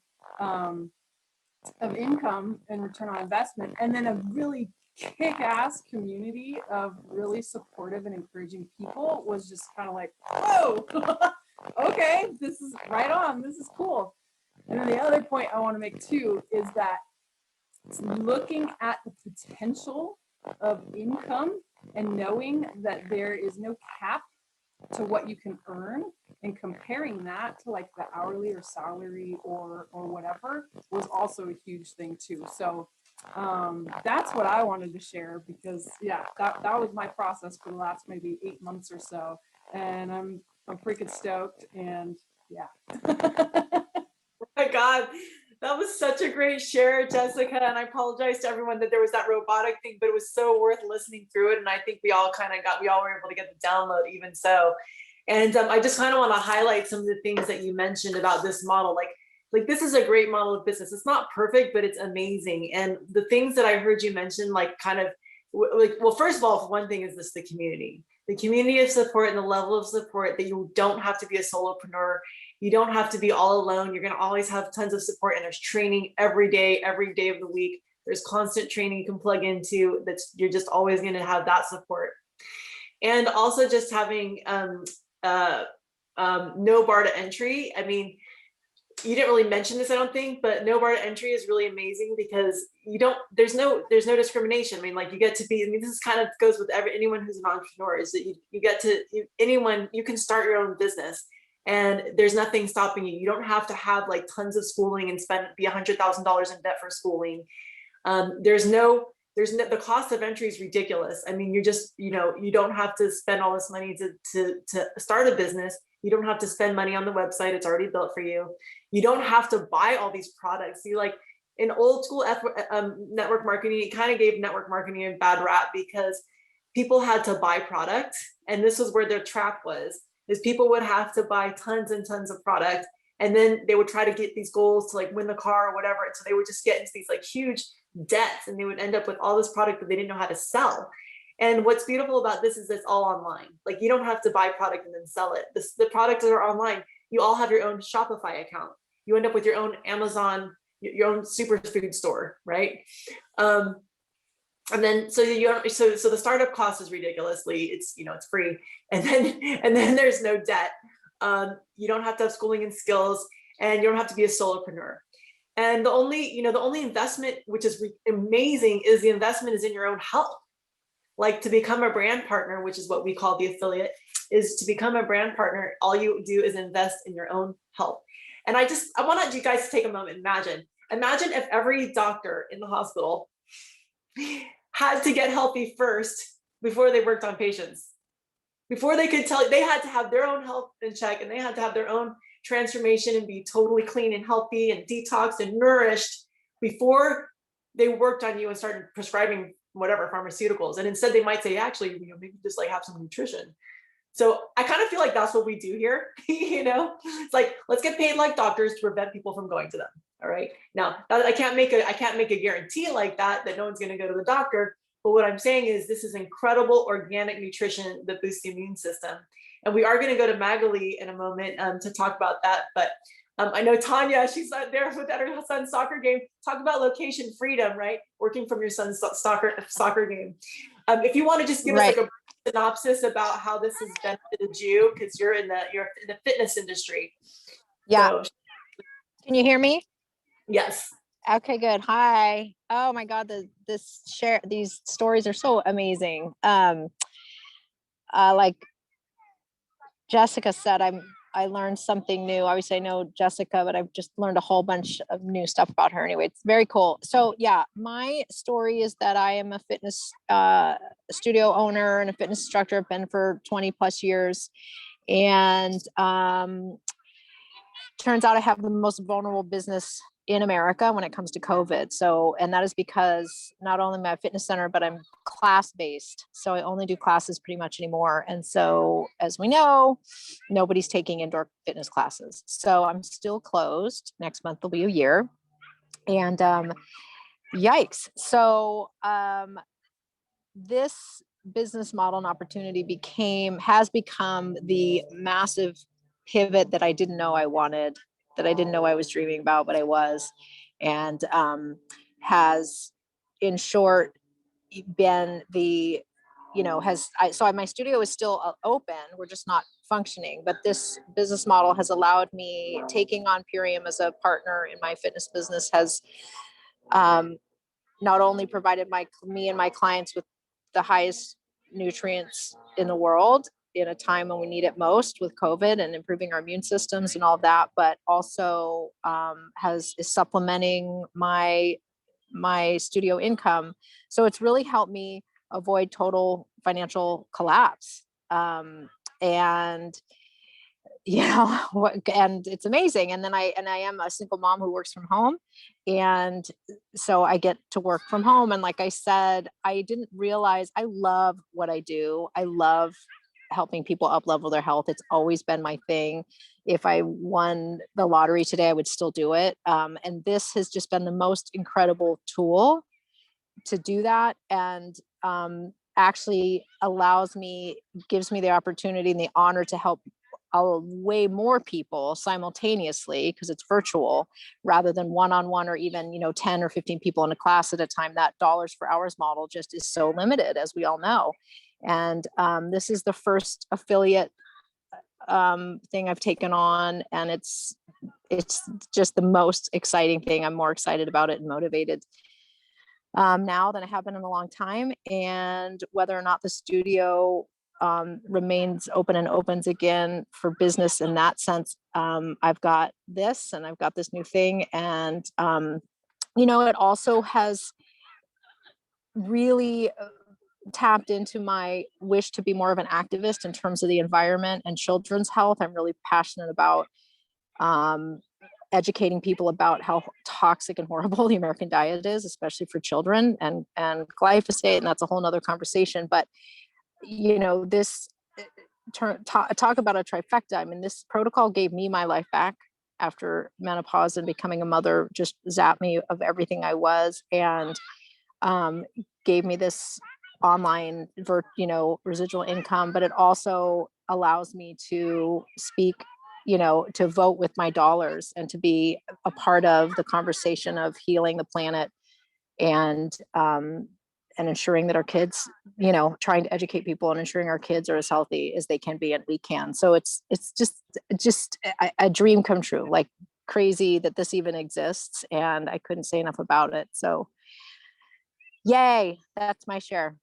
income and return on investment, and then a really kick-ass community of really supportive and encouraging people was just kind of like, whoa, okay, this is right on, this is cool. And then the other point I want to make too is that looking at the potential of income and knowing that there is no cap to what you can earn, and comparing that to like the hourly or salary or whatever was also a huge thing too. So that's what I wanted to share, because yeah, that was my process for the last maybe 8 months or so, and I'm freaking stoked. And yeah. Oh my God, that was such a great share, Jessica. And I apologize to everyone that there was that robotic thing, but it was so worth listening through it. And I think we all were able to get the download even so. And I just kind of want to highlight some of the things that you mentioned about this model. Like this is a great model of business. It's not perfect, but it's amazing. And the things that I heard you mention, like kind of well, first of all, one thing is this, the community of support and the level of support that you don't have to be a solopreneur. You don't have to be all alone. You're going to always have tons of support, and there's training every day of the week. There's constant training you can plug into. You're just always going to have that support. And also just having no bar to entry. I mean, you didn't really mention this, I don't think, but no bar to entry is really amazing because there's no discrimination. I mean, like, you get to be, I mean, this is kind of goes with anyone who's an entrepreneur, is that you can start your own business and there's nothing stopping you. You don't have to have like tons of schooling and be $100,000 in debt for schooling. The cost of entry is ridiculous. I mean, you're just, you don't have to spend all this money to start a business. You don't have to spend money on the website. It's already built for you. You don't have to buy all these products. See, like in old school network marketing, it kind of gave network marketing a bad rap because people had to buy product. And this was where their trap was, is people would have to buy tons and tons of product. And then they would try to get these goals to like win the car or whatever. And so they would just get into these like huge debts, and they would end up with all this product that they didn't know how to sell. And what's beautiful about this is it's all online. Like, you don't have to buy product and then sell it. The products that are online, you all have your own Shopify account. You end up with your own Amazon, your own superfood store, right? And then so the startup cost is ridiculously, it's free, and then there's no debt. You don't have to have schooling and skills, and you don't have to be a solopreneur. And the only investment, which is amazing, is the investment is in your own health. Like, to become a brand partner, which is what we call the affiliate, is to become a brand partner. All you do is invest in your own health. And I want you guys to take a moment. Imagine if every doctor in the hospital had to get healthy first before they worked on patients. Before they could they had to have their own health in check, and they had to have their own transformation and be totally clean and healthy and detoxed and nourished before they worked on you and started prescribing whatever pharmaceuticals. And instead they might say, actually, maybe just like have some nutrition. So I kind of feel like that's what we do here. It's like, let's get paid like doctors to prevent people from going to them. All right. Now, I can't make a guarantee like that no one's going to go to the doctor. But what I'm saying is this is incredible organic nutrition that boosts the immune system. And we are going to go to Magali in a moment to talk about that. But I know Tanya, she's there with her son's soccer game. Talk about location freedom, right? Working from your son's soccer game. If you want to just give us like a synopsis about how this has benefited you, because you're in the fitness industry. Yeah. So, can you hear me? Yes. Okay, good. Hi. Oh my God, these stories are so amazing. Like Jessica said, I learned something new. Obviously I know Jessica, but I've just learned a whole bunch of new stuff about her. Anyway, it's very cool. So yeah, my story is that I am a fitness studio owner and a fitness instructor. I've been for 20 plus years. And turns out I have the most vulnerable business in America when it comes to COVID. So, and that is because not only am I a fitness center, but I'm class-based. So I only do classes pretty much anymore. And so, as we know, nobody's taking indoor fitness classes. So I'm still closed. Next month will be a year. And yikes. So this business model and opportunity has become the massive pivot that I didn't know I wanted, that I didn't know I was dreaming about, but I was, and has, in short, been so my studio is still open. We're just not functioning, but this business model has allowed me, taking on Purium as a partner in my fitness business, has not only provided me and my clients with the highest nutrients in the world in a time when we need it most with COVID and improving our immune systems and all that, but also is supplementing my studio income. So it's really helped me avoid total financial collapse. And and it's amazing. And then I am a single mom who works from home. And so I get to work from home. And like I said, I didn't realize I love what I do. I love helping people up level their health. It's always been my thing. If I won the lottery today, I would still do it. And this has just been the most incredible tool to do that. And actually gives me the opportunity and the honor to help way more people simultaneously, because it's virtual rather than one-on-one, or even 10 or 15 people in a class at a time. That dollars for hours model just is so limited, as we all know. And this is the first affiliate thing I've taken on, and it's just the most exciting thing. I'm more excited about it and motivated now than I have been in a long time. And whether or not the studio remains open and opens again for business in that sense, I've got this, and I've got this new thing. And it also has really tapped into my wish to be more of an activist in terms of the environment and children's health. I'm really passionate about educating people about how toxic and horrible the American diet is, especially for children, and glyphosate, and that's a whole nother conversation. But this talk about a trifecta. I mean, this protocol gave me my life back after menopause, and becoming a mother just zapped me of everything I was, and gave me this online residual income. But it also allows me to speak, to vote with my dollars, and to be a part of the conversation of healing the planet, and ensuring that our kids, trying to educate people and ensuring our kids are as healthy as they can be, and we can. So it's just a dream come true, like crazy that this even exists, and I couldn't say enough about it. So yay, that's my share.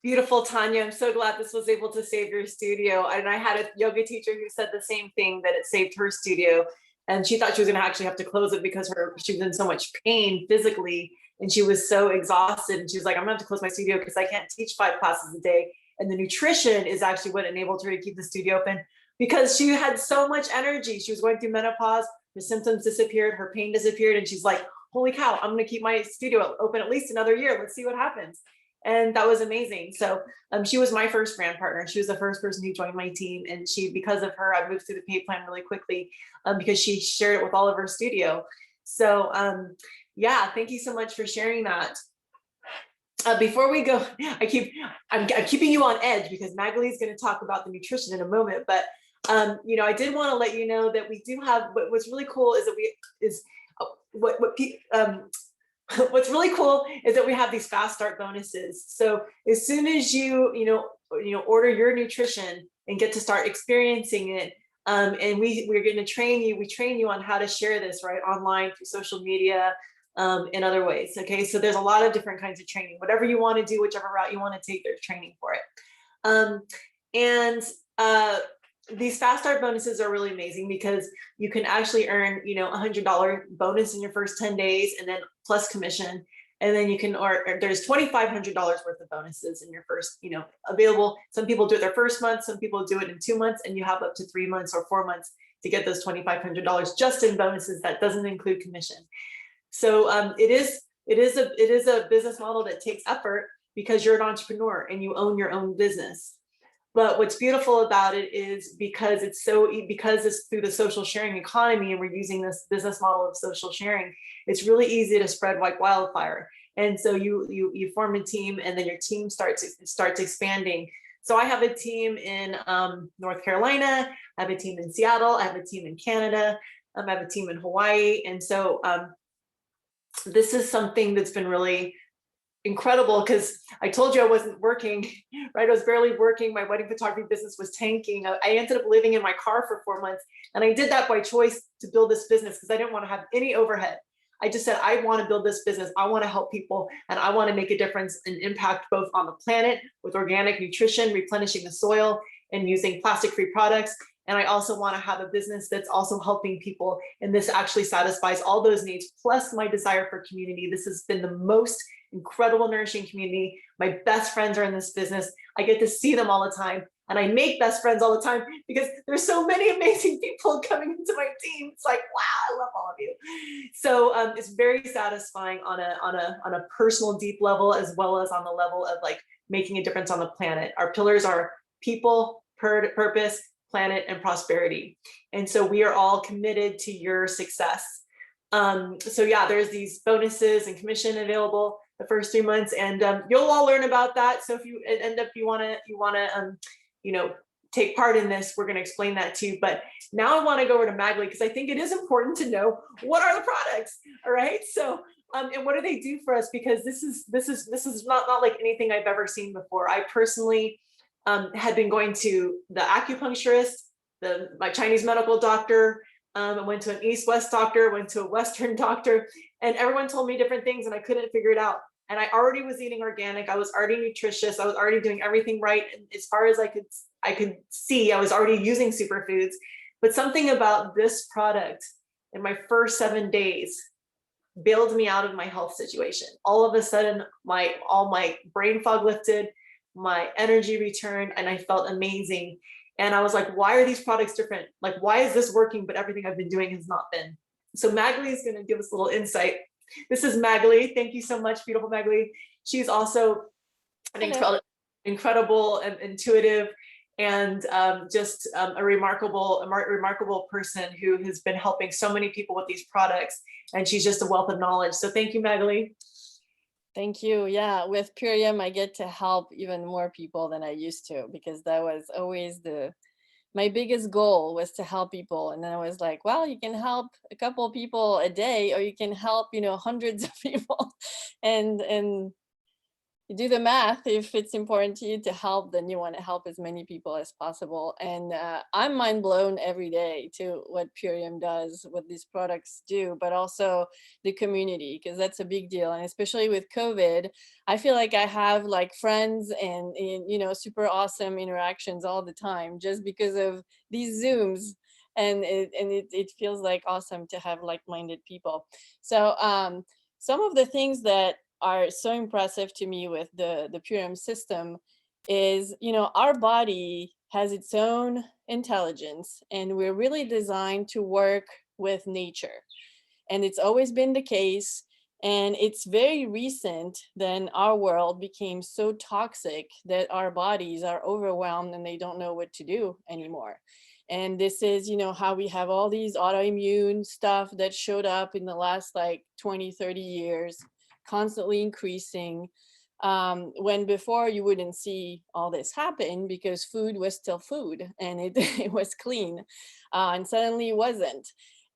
Beautiful, Tanya. I'm so glad this was able to save your studio. And I had a yoga teacher who said the same thing, that it saved her studio. And she thought she was going to actually have to close it because she was in so much pain physically, and she was so exhausted. And she was like, I'm gonna have to close my studio because I can't teach 5 classes a day. And the nutrition is actually what enabled her to keep the studio open, because she had so much energy. She was going through menopause, her symptoms disappeared, her pain disappeared. And she's like, holy cow, I'm gonna keep my studio open at least another year. Let's see what happens. And that was amazing. So she was my first brand partner. She was the first person who joined my team. And because of her, I moved through the pay plan really quickly, because she shared it with all of her studio. So yeah, thank you so much for sharing that. Before we go, I'm keeping you on edge because Magali's going to talk about the nutrition in a moment. But I did want to let you know that we do have. What's really cool is that what's really cool is that we have these fast start bonuses. So as soon as you order your nutrition and get to start experiencing it, and we're going to train you. We train you on how to share this right online through social media, in other ways. Okay, so there's a lot of different kinds of training. Whatever you want to do, whichever route you want to take, there's training for it. These fast start bonuses are really amazing because you can actually earn, $100 bonus in your first 10 days, and then plus commission. And then you can, or there's $2,500 worth of bonuses in your first, available. Some people do it their first month, some people do it in 2 months, and you have up to 3 months or 4 months to get those $2,500 just in bonuses. That doesn't include commission. So it is a business model that takes effort because you're an entrepreneur and you own your own business. But what's beautiful about it is because it's through the social sharing economy, and we're using this business model of social sharing, it's really easy to spread like wildfire. And so you form a team, and then your team starts expanding. So I have a team in North Carolina, I have a team in Seattle, I have a team in Canada, I have a team in Hawaii. And so this is something that's been really incredible, because I told you I wasn't working, right? I was barely working. My wedding photography business was tanking. I ended up living in my car for 4 months. And I did that by choice to build this business because I didn't want to have any overhead. I just said, I want to build this business. I want to help people, and I want to make a difference and impact both on the planet with organic nutrition, replenishing the soil, and using plastic-free products. And I also want to have a business that's also helping people. And this actually satisfies all those needs, plus my desire for community. This has been the most incredible, nourishing community. My best friends are in this business. I get to see them all the time. And I make best friends all the time because there's so many amazing people coming into my team. It's like, wow, I love all of you. So it's very satisfying on a personal, deep level, as well as on the level of like making a difference on the planet. Our pillars are people, purpose, planet, and prosperity. And so we are all committed to your success. So yeah, there's these bonuses and commission available. the first 3 months, and you'll all learn about that. So if you end up, you want to, you know, take part in this, we're going to explain that to you. But now I want to go over to Magali, because I think it is important to know what are the products. All right. So, and what do they do for us? Because this is not like anything I've ever seen before. I personally had been going to the acupuncturist, my Chinese medical doctor. I went to an East-West doctor, went to a Western doctor, and everyone told me different things and I couldn't figure it out. And I already was eating organic. I was already nutritious. I was already doing everything right. And as far as I could see, I was already using superfoods. But something about this product in my first 7 days bailed me out of my health situation. All of a sudden, all my brain fog lifted, my energy returned, and I felt amazing. And I was like, why are these products different? Like, why is this working, but everything I've been doing has not been? So Magali is going to give us a little insight. This is Magali. Thank you so much, beautiful Magali. She's also an incredible and intuitive and just a remarkable person who has been helping so many people with these products. And she's just a wealth of knowledge. So thank you, Magali. Thank you. Yeah, with Purium, I get to help even more people than I used to, because that was always my biggest goal, was to help people. And then I was like, well, you can help a couple of people a day, or you can help, you know, hundreds of people. And you do the math. If it's important to you to help, then you want to help as many people as possible. And I'm mind blown every day to what Purium does, what these products do, but also the community, because that's a big deal. And especially with COVID, I feel like I have like friends and you know, super awesome interactions all the time, just because of these Zooms. And it feels like awesome to have like-minded people. So some of the things that are so impressive to me with the Purium system is, you know, our body has its own intelligence, and we're really designed to work with nature. And it's always been the case. And it's very recent that our world became so toxic that our bodies are overwhelmed and they don't know what to do anymore. And this is, you know, how we have all these autoimmune stuff that showed up in the last like 20, 30 years, constantly increasing, when before you wouldn't see all this happen because food was still food and it was clean, and suddenly it wasn't.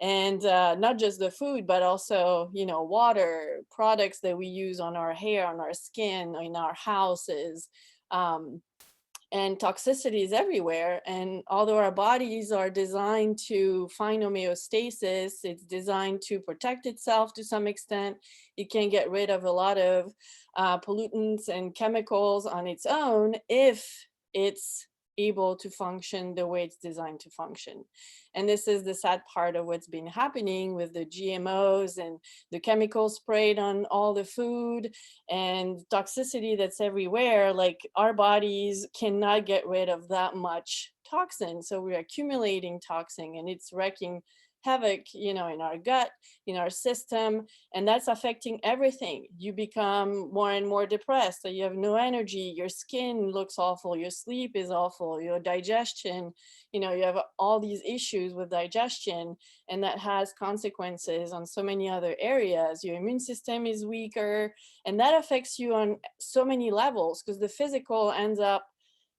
And not just the food, but also, you know, water, products that we use on our hair, on our skin, in our houses, and toxicity is everywhere. And although our bodies are designed to find homeostasis, it's designed to protect itself to some extent. It can get rid of a lot of pollutants and chemicals on its own if it's able to function the way it's designed to function. And this is the sad part of what's been happening with the GMOs and the chemicals sprayed on all the food and toxicity that's everywhere. Like, our bodies cannot get rid of that much toxin. So we're accumulating toxin, and it's wreaking havoc, you know, in our gut, in our system, and that's affecting everything. You become more and more depressed, so you have no energy, your skin looks awful, your sleep is awful, your digestion, you know, you have all these issues with digestion, and that has consequences on so many other areas. Your immune system is weaker, and that affects you on so many levels, because the physical ends up,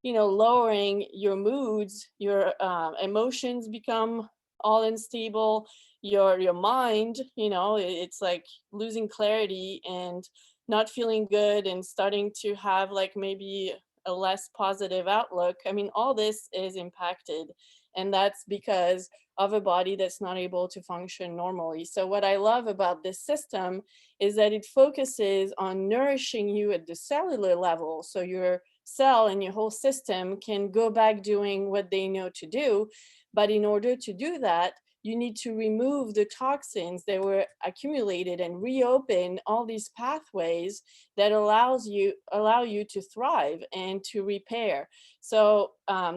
you know, lowering your moods, your emotions become all unstable, your mind, you know, it's like losing clarity and not feeling good and starting to have like maybe a less positive outlook. I mean, all this is impacted, and that's because of a body that's not able to function normally. So what I love about this system is that it focuses on nourishing you at the cellular level, so your cell and your whole system can go back doing what they know to do. But in order to do that, you need to remove the toxins that were accumulated and reopen all these pathways that allow you to thrive and to repair. So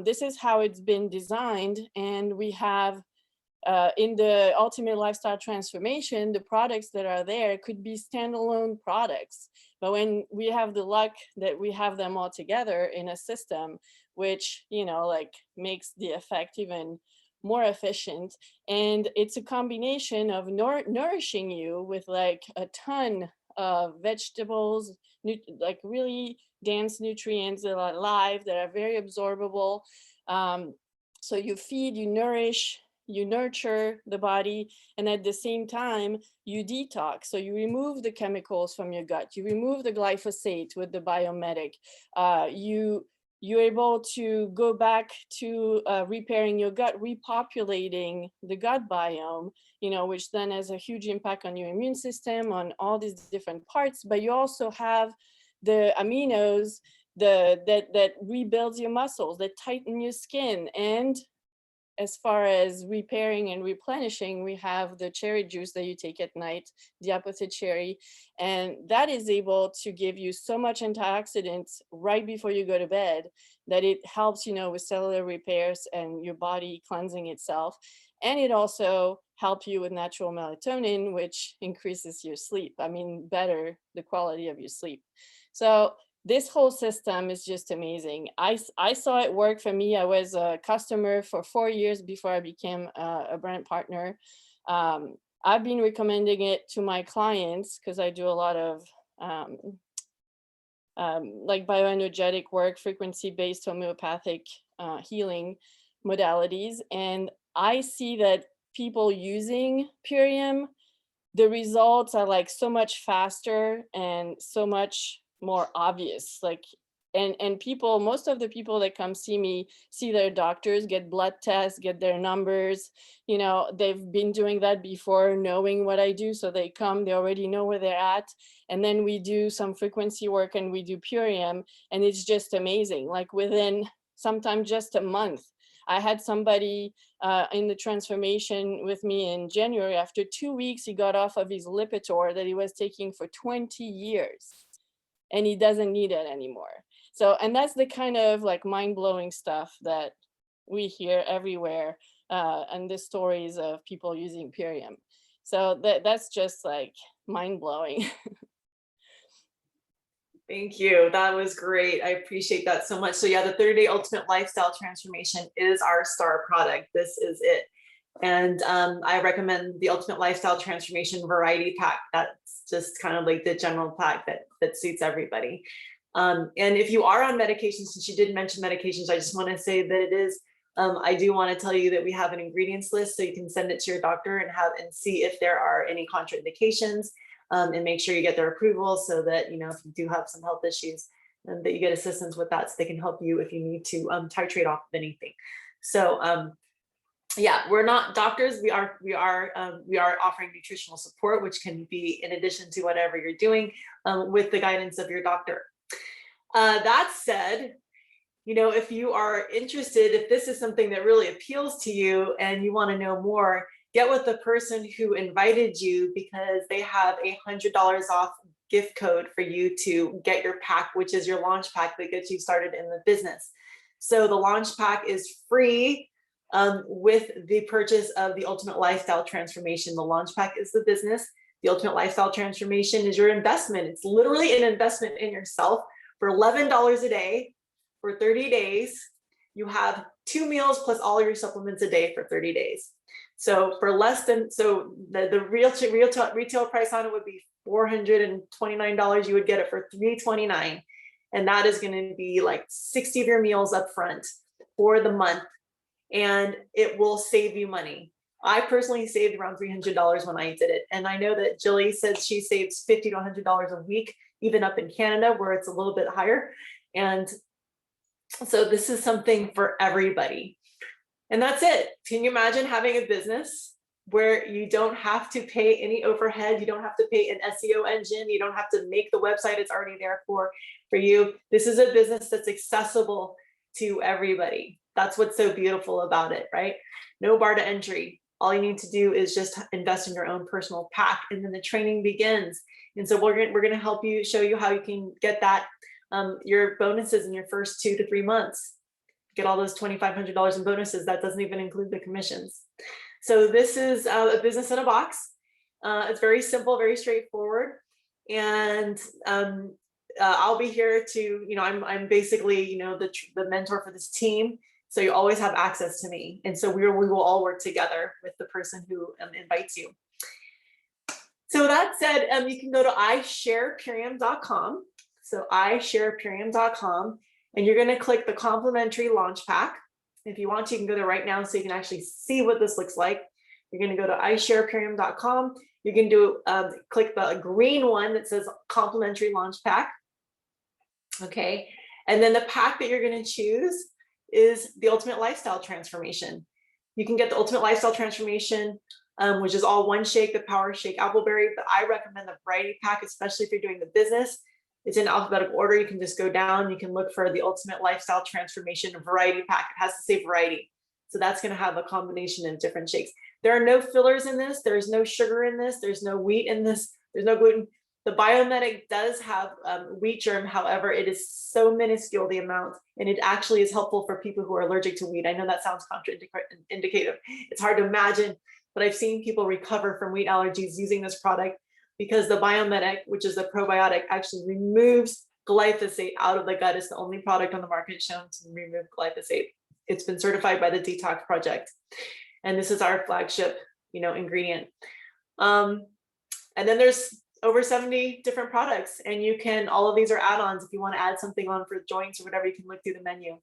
this is how it's been designed. And we have in the Ultimate Lifestyle Transformation, the products that are there could be standalone products. But when we have the luck that we have them all together in a system, which, you know, like makes the effect even more efficient. And it's a combination of nourishing you with like a ton vegetables, like really dense nutrients that are live, that are very absorbable. So you feed, you nourish, you nurture the body, and at the same time, you detox. So you remove the chemicals from your gut, you remove the glyphosate with the biomedic, you're able to go back to repairing your gut, repopulating the gut biome, you know, which then has a huge impact on your immune system, on all these different parts. But you also have the aminos that rebuilds your muscles, that tighten your skin. And as far as repairing and replenishing, we have the cherry juice that you take at night, the apothe cherry, and that is able to give you so much antioxidants right before you go to bed that it helps, you know, with cellular repairs and your body cleansing itself. And it also helps you with natural melatonin, which increases your sleep. I mean, better the quality of your sleep. So this whole system is just amazing. I saw it work for me. I was a customer for 4 years before I became a brand partner. I've been recommending it to my clients because I do a lot of like bioenergetic work, frequency-based homeopathic healing modalities. And I see that people using Purium, the results are like so much faster and so much more obvious. Like, and people, most of the people that come see me, see their doctors, get blood tests, get their numbers, you know, they've been doing that before knowing what I do. So they come, they already know where they're at. And then we do some frequency work and we do Purium, and it's just amazing. Like within sometimes just a month, I had somebody in the transformation with me in January. After 2 weeks, he got off of his Lipitor that he was taking for 20 years, and he doesn't need it anymore. So, and that's the kind of like mind-blowing stuff that we hear everywhere, and the stories of people using Purium. So that's just like mind-blowing. Thank you. That was great. I appreciate that so much. So yeah, the 30-day ultimate lifestyle transformation is our star product. This is it. And I recommend the ultimate lifestyle transformation variety pack. That's just kind of like the general pack that suits everybody. And if you are on medications, since you did mention medications, I just want to say that it is, I do want to tell you that we have an ingredients list, so you can send it to your doctor and see if there are any contraindications. And make sure you get their approval so that, you know, if you do have some health issues, that you get assistance with that, so they can help you if you need to titrate off of anything. So yeah, we're not doctors. We are offering nutritional support, which can be in addition to whatever you're doing, with the guidance of your doctor. That said, you know, if you are interested, if this is something that really appeals to you and you want to know more, get with the person who invited you, because they have $100 off gift code for you to get your pack, which is your launch pack that gets you started in the business. So the launch pack is free with the purchase of the Ultimate Lifestyle Transformation. The launch pack is the business. The Ultimate Lifestyle Transformation is your investment. It's literally an investment in yourself. For $11 a day for 30 days, you have 2 meals plus all your supplements a day for 30 days. So for less than, so the retail price on it would be $429. You would get it for $329. And that is going to be like 60 of your meals up front for the month. And it will save you money. I personally saved around $300 when I did it. And I know that Jilly said she saves $50 to $100 a week, even up in Canada where it's a little bit higher. And so this is something for everybody. And that's it. Can you imagine having a business where you don't have to pay any overhead? You don't have to pay an SEO engine. You don't have to make the website. It's already there for you. This is a business that's accessible to everybody. That's what's so beautiful about it, right? No bar to entry. All you need to do is just invest in your own personal pack, and then the training begins. And so we're going to help you, show you how you can get that, your bonuses in your first 2 to 3 months. Get all those $2,500 in bonuses. That doesn't even include the commissions. So this is a business in a box. It's very simple, very straightforward. And I'll be here to, you know, I'm basically, you know, the mentor for this team. So you always have access to me. And so we will all work together with the person who invites you. So that said, you can go to isharepurium.com. So isharepurium.com, and you're going to click the complimentary launch pack. If you want to, you can go there right now so you can actually see what this looks like. You're going to go to isharepurium.com. You can do click the green one that says complimentary launch pack. Okay, and then the pack that you're going to choose is the Ultimate Lifestyle Transformation. You can get the Ultimate Lifestyle Transformation, which is all one shake, the Power Shake Appleberry, but I recommend the Variety Pack, especially if you're doing the business. It's in alphabetical order. You can just go down, you can look for the Ultimate Lifestyle Transformation Variety Pack. It has to say variety. So that's going to have a combination of different shakes. There are no fillers in this. There's no sugar in this. There's no wheat in this. There's no gluten. The Biomedic does have wheat germ. However, it is so minuscule, the amount, and it actually is helpful for people who are allergic to wheat. I know that sounds contraindicative. It's hard to imagine, but I've seen people recover from wheat allergies using this product because the Biomedic, which is a probiotic, actually removes glyphosate out of the gut. It's the only product on the market shown to remove glyphosate. It's been certified by the Detox Project. And this is our flagship, ingredient. And then there's over 70 different products, and you can, all of these are add-ons. If you want to add something on for joints or whatever, you can look through the menu.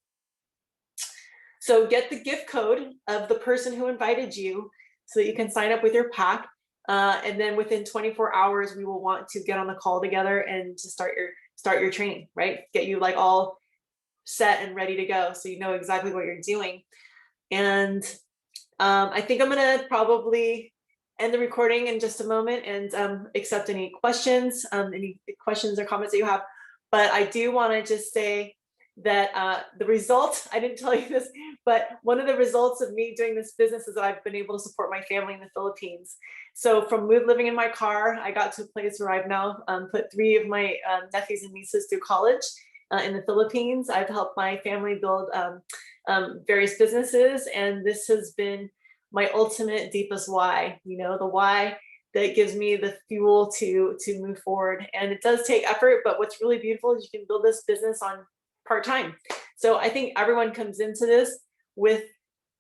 So get the gift code of the person who invited you so that you can sign up with your pack. And then within 24 hours, we will want to get on the call together and to start your training, right? Get you like all set and ready to go, so you know exactly what you're doing. And I think I'm gonna probably end the recording in just a moment and accept any questions or comments that you have. But I do want to just say that the result, I didn't tell you this, but one of the results of me doing this business is that I've been able to support my family in the Philippines. So from living in my car, I got to a place where I've now put 3 of my nephews and nieces through college in the Philippines. I've helped my family build various businesses, and this has been my ultimate deepest why, the why that gives me the fuel to move forward. And it does take effort, but what's really beautiful is you can build this business on part-time. So I think everyone comes into this with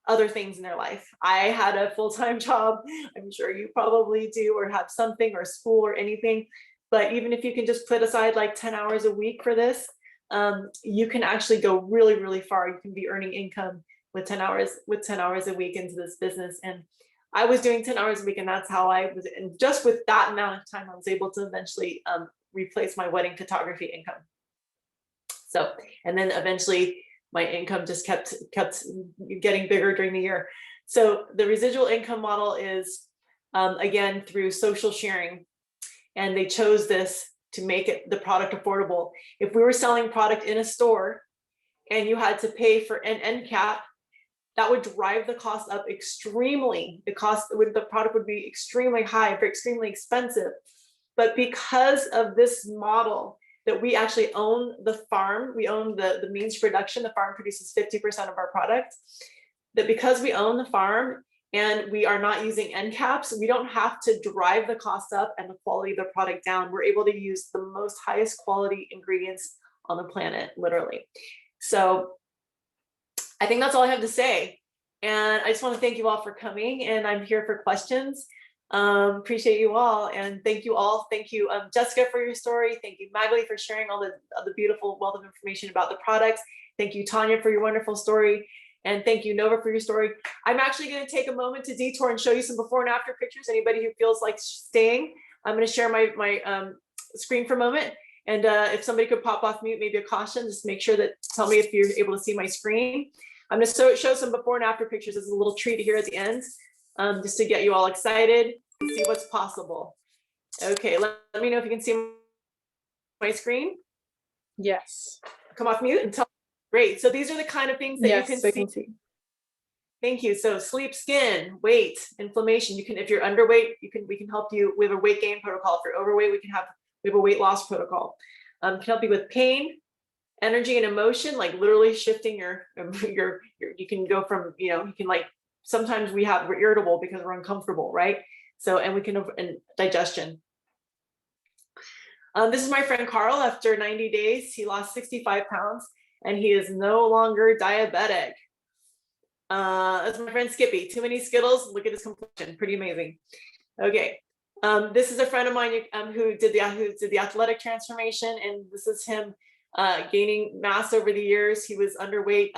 other things in their life. I had a full-time job. I'm sure you probably do, or have something, or school, or anything. But even if you can just put aside like 10 hours a week for this, you can actually go really, really far. You can be earning income with 10 hours a week into this business. And I was doing 10 hours a week, and that's how I was, and just with that amount of time, I was able to eventually replace my wedding photography income. So, and then eventually my income just kept getting bigger during the year. So the residual income model is, again, through social sharing. And they chose this to make the product affordable. If we were selling product in a store and you had to pay for an end cap, that would drive the cost up extremely. The product would be extremely high, extremely expensive. But because of this model, that we actually own the farm, we own the means of production, the farm produces 50% of our product, that because we own the farm and we are not using end caps, we don't have to drive the cost up and the quality of the product down. We're able to use the most highest quality ingredients on the planet, literally. So I think that's all I have to say. And I just want to thank you all for coming, and I'm here for questions. Appreciate you all, and thank you all. Thank you, Jessica, for your story. Thank you, Magali, for sharing all the beautiful wealth of information about the products. Thank you, Tanya, for your wonderful story. And thank you, Nova, for your story. I'm actually going to take a moment to detour and show you some before and after pictures. Anybody who feels like staying, I'm going to share my screen for a moment. And if somebody could pop off mute, maybe a caution, just make sure that, tell me if you're able to see my screen. I'm going to show some before and after pictures as a little treat here at the end, just to get you all excited and see what's possible. Okay, let me know if you can see my screen. Yes. Come off mute and tell. Great. So these are the kind of things that you can see. Thank you. So sleep, skin, weight, inflammation. You can, if you're underweight, we can help you with a weight gain protocol. If you're overweight, we have a weight loss protocol. Can help you with pain, energy, and emotion, like literally shifting your you can go from, you can, like, sometimes we're irritable because we're uncomfortable, right? So, and we can, and digestion. This is my friend Carl. After 90 days, he lost 65 pounds and he is no longer diabetic. That's my friend Skippy. Too many Skittles. Look at his complexion. Pretty amazing. Okay. This is a friend of mine who did the athletic transformation, and this is him gaining mass over the years. He was underweight,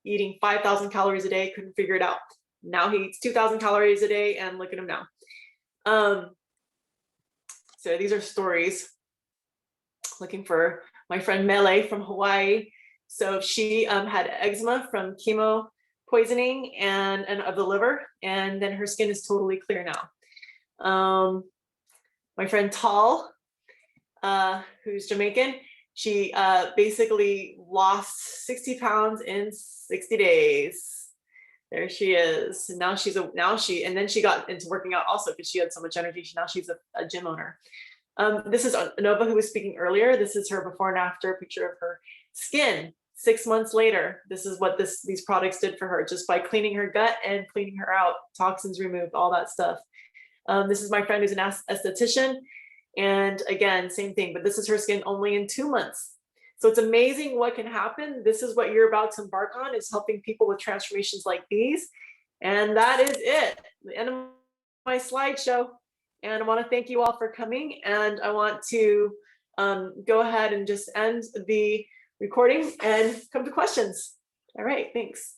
eating 5,000 calories a day, couldn't figure it out. Now he eats 2,000 calories a day, and look at him now. So these are stories. Looking for my friend Mele from Hawaii. So she had eczema from chemo poisoning and of the liver, and then her skin is totally clear now. My friend Tal, who's Jamaican, she basically lost 60 pounds in 60 days. There she is. And and then she got into working out also because she had so much energy. Now she's a gym owner. This is Nova, who was speaking earlier. This is her before and after picture of her skin 6 months later. This is what these products did for her, just by cleaning her gut and cleaning her out, toxins removed, all that stuff. This is my friend who's an esthetician. And again, same thing, but this is her skin only in 2 months. So it's amazing what can happen. This is what you're about to embark on, is helping people with transformations like these. And that is it, the end of my slideshow. And I want to thank you all for coming. And I want to go ahead and just end the recording and come to questions. All right, thanks.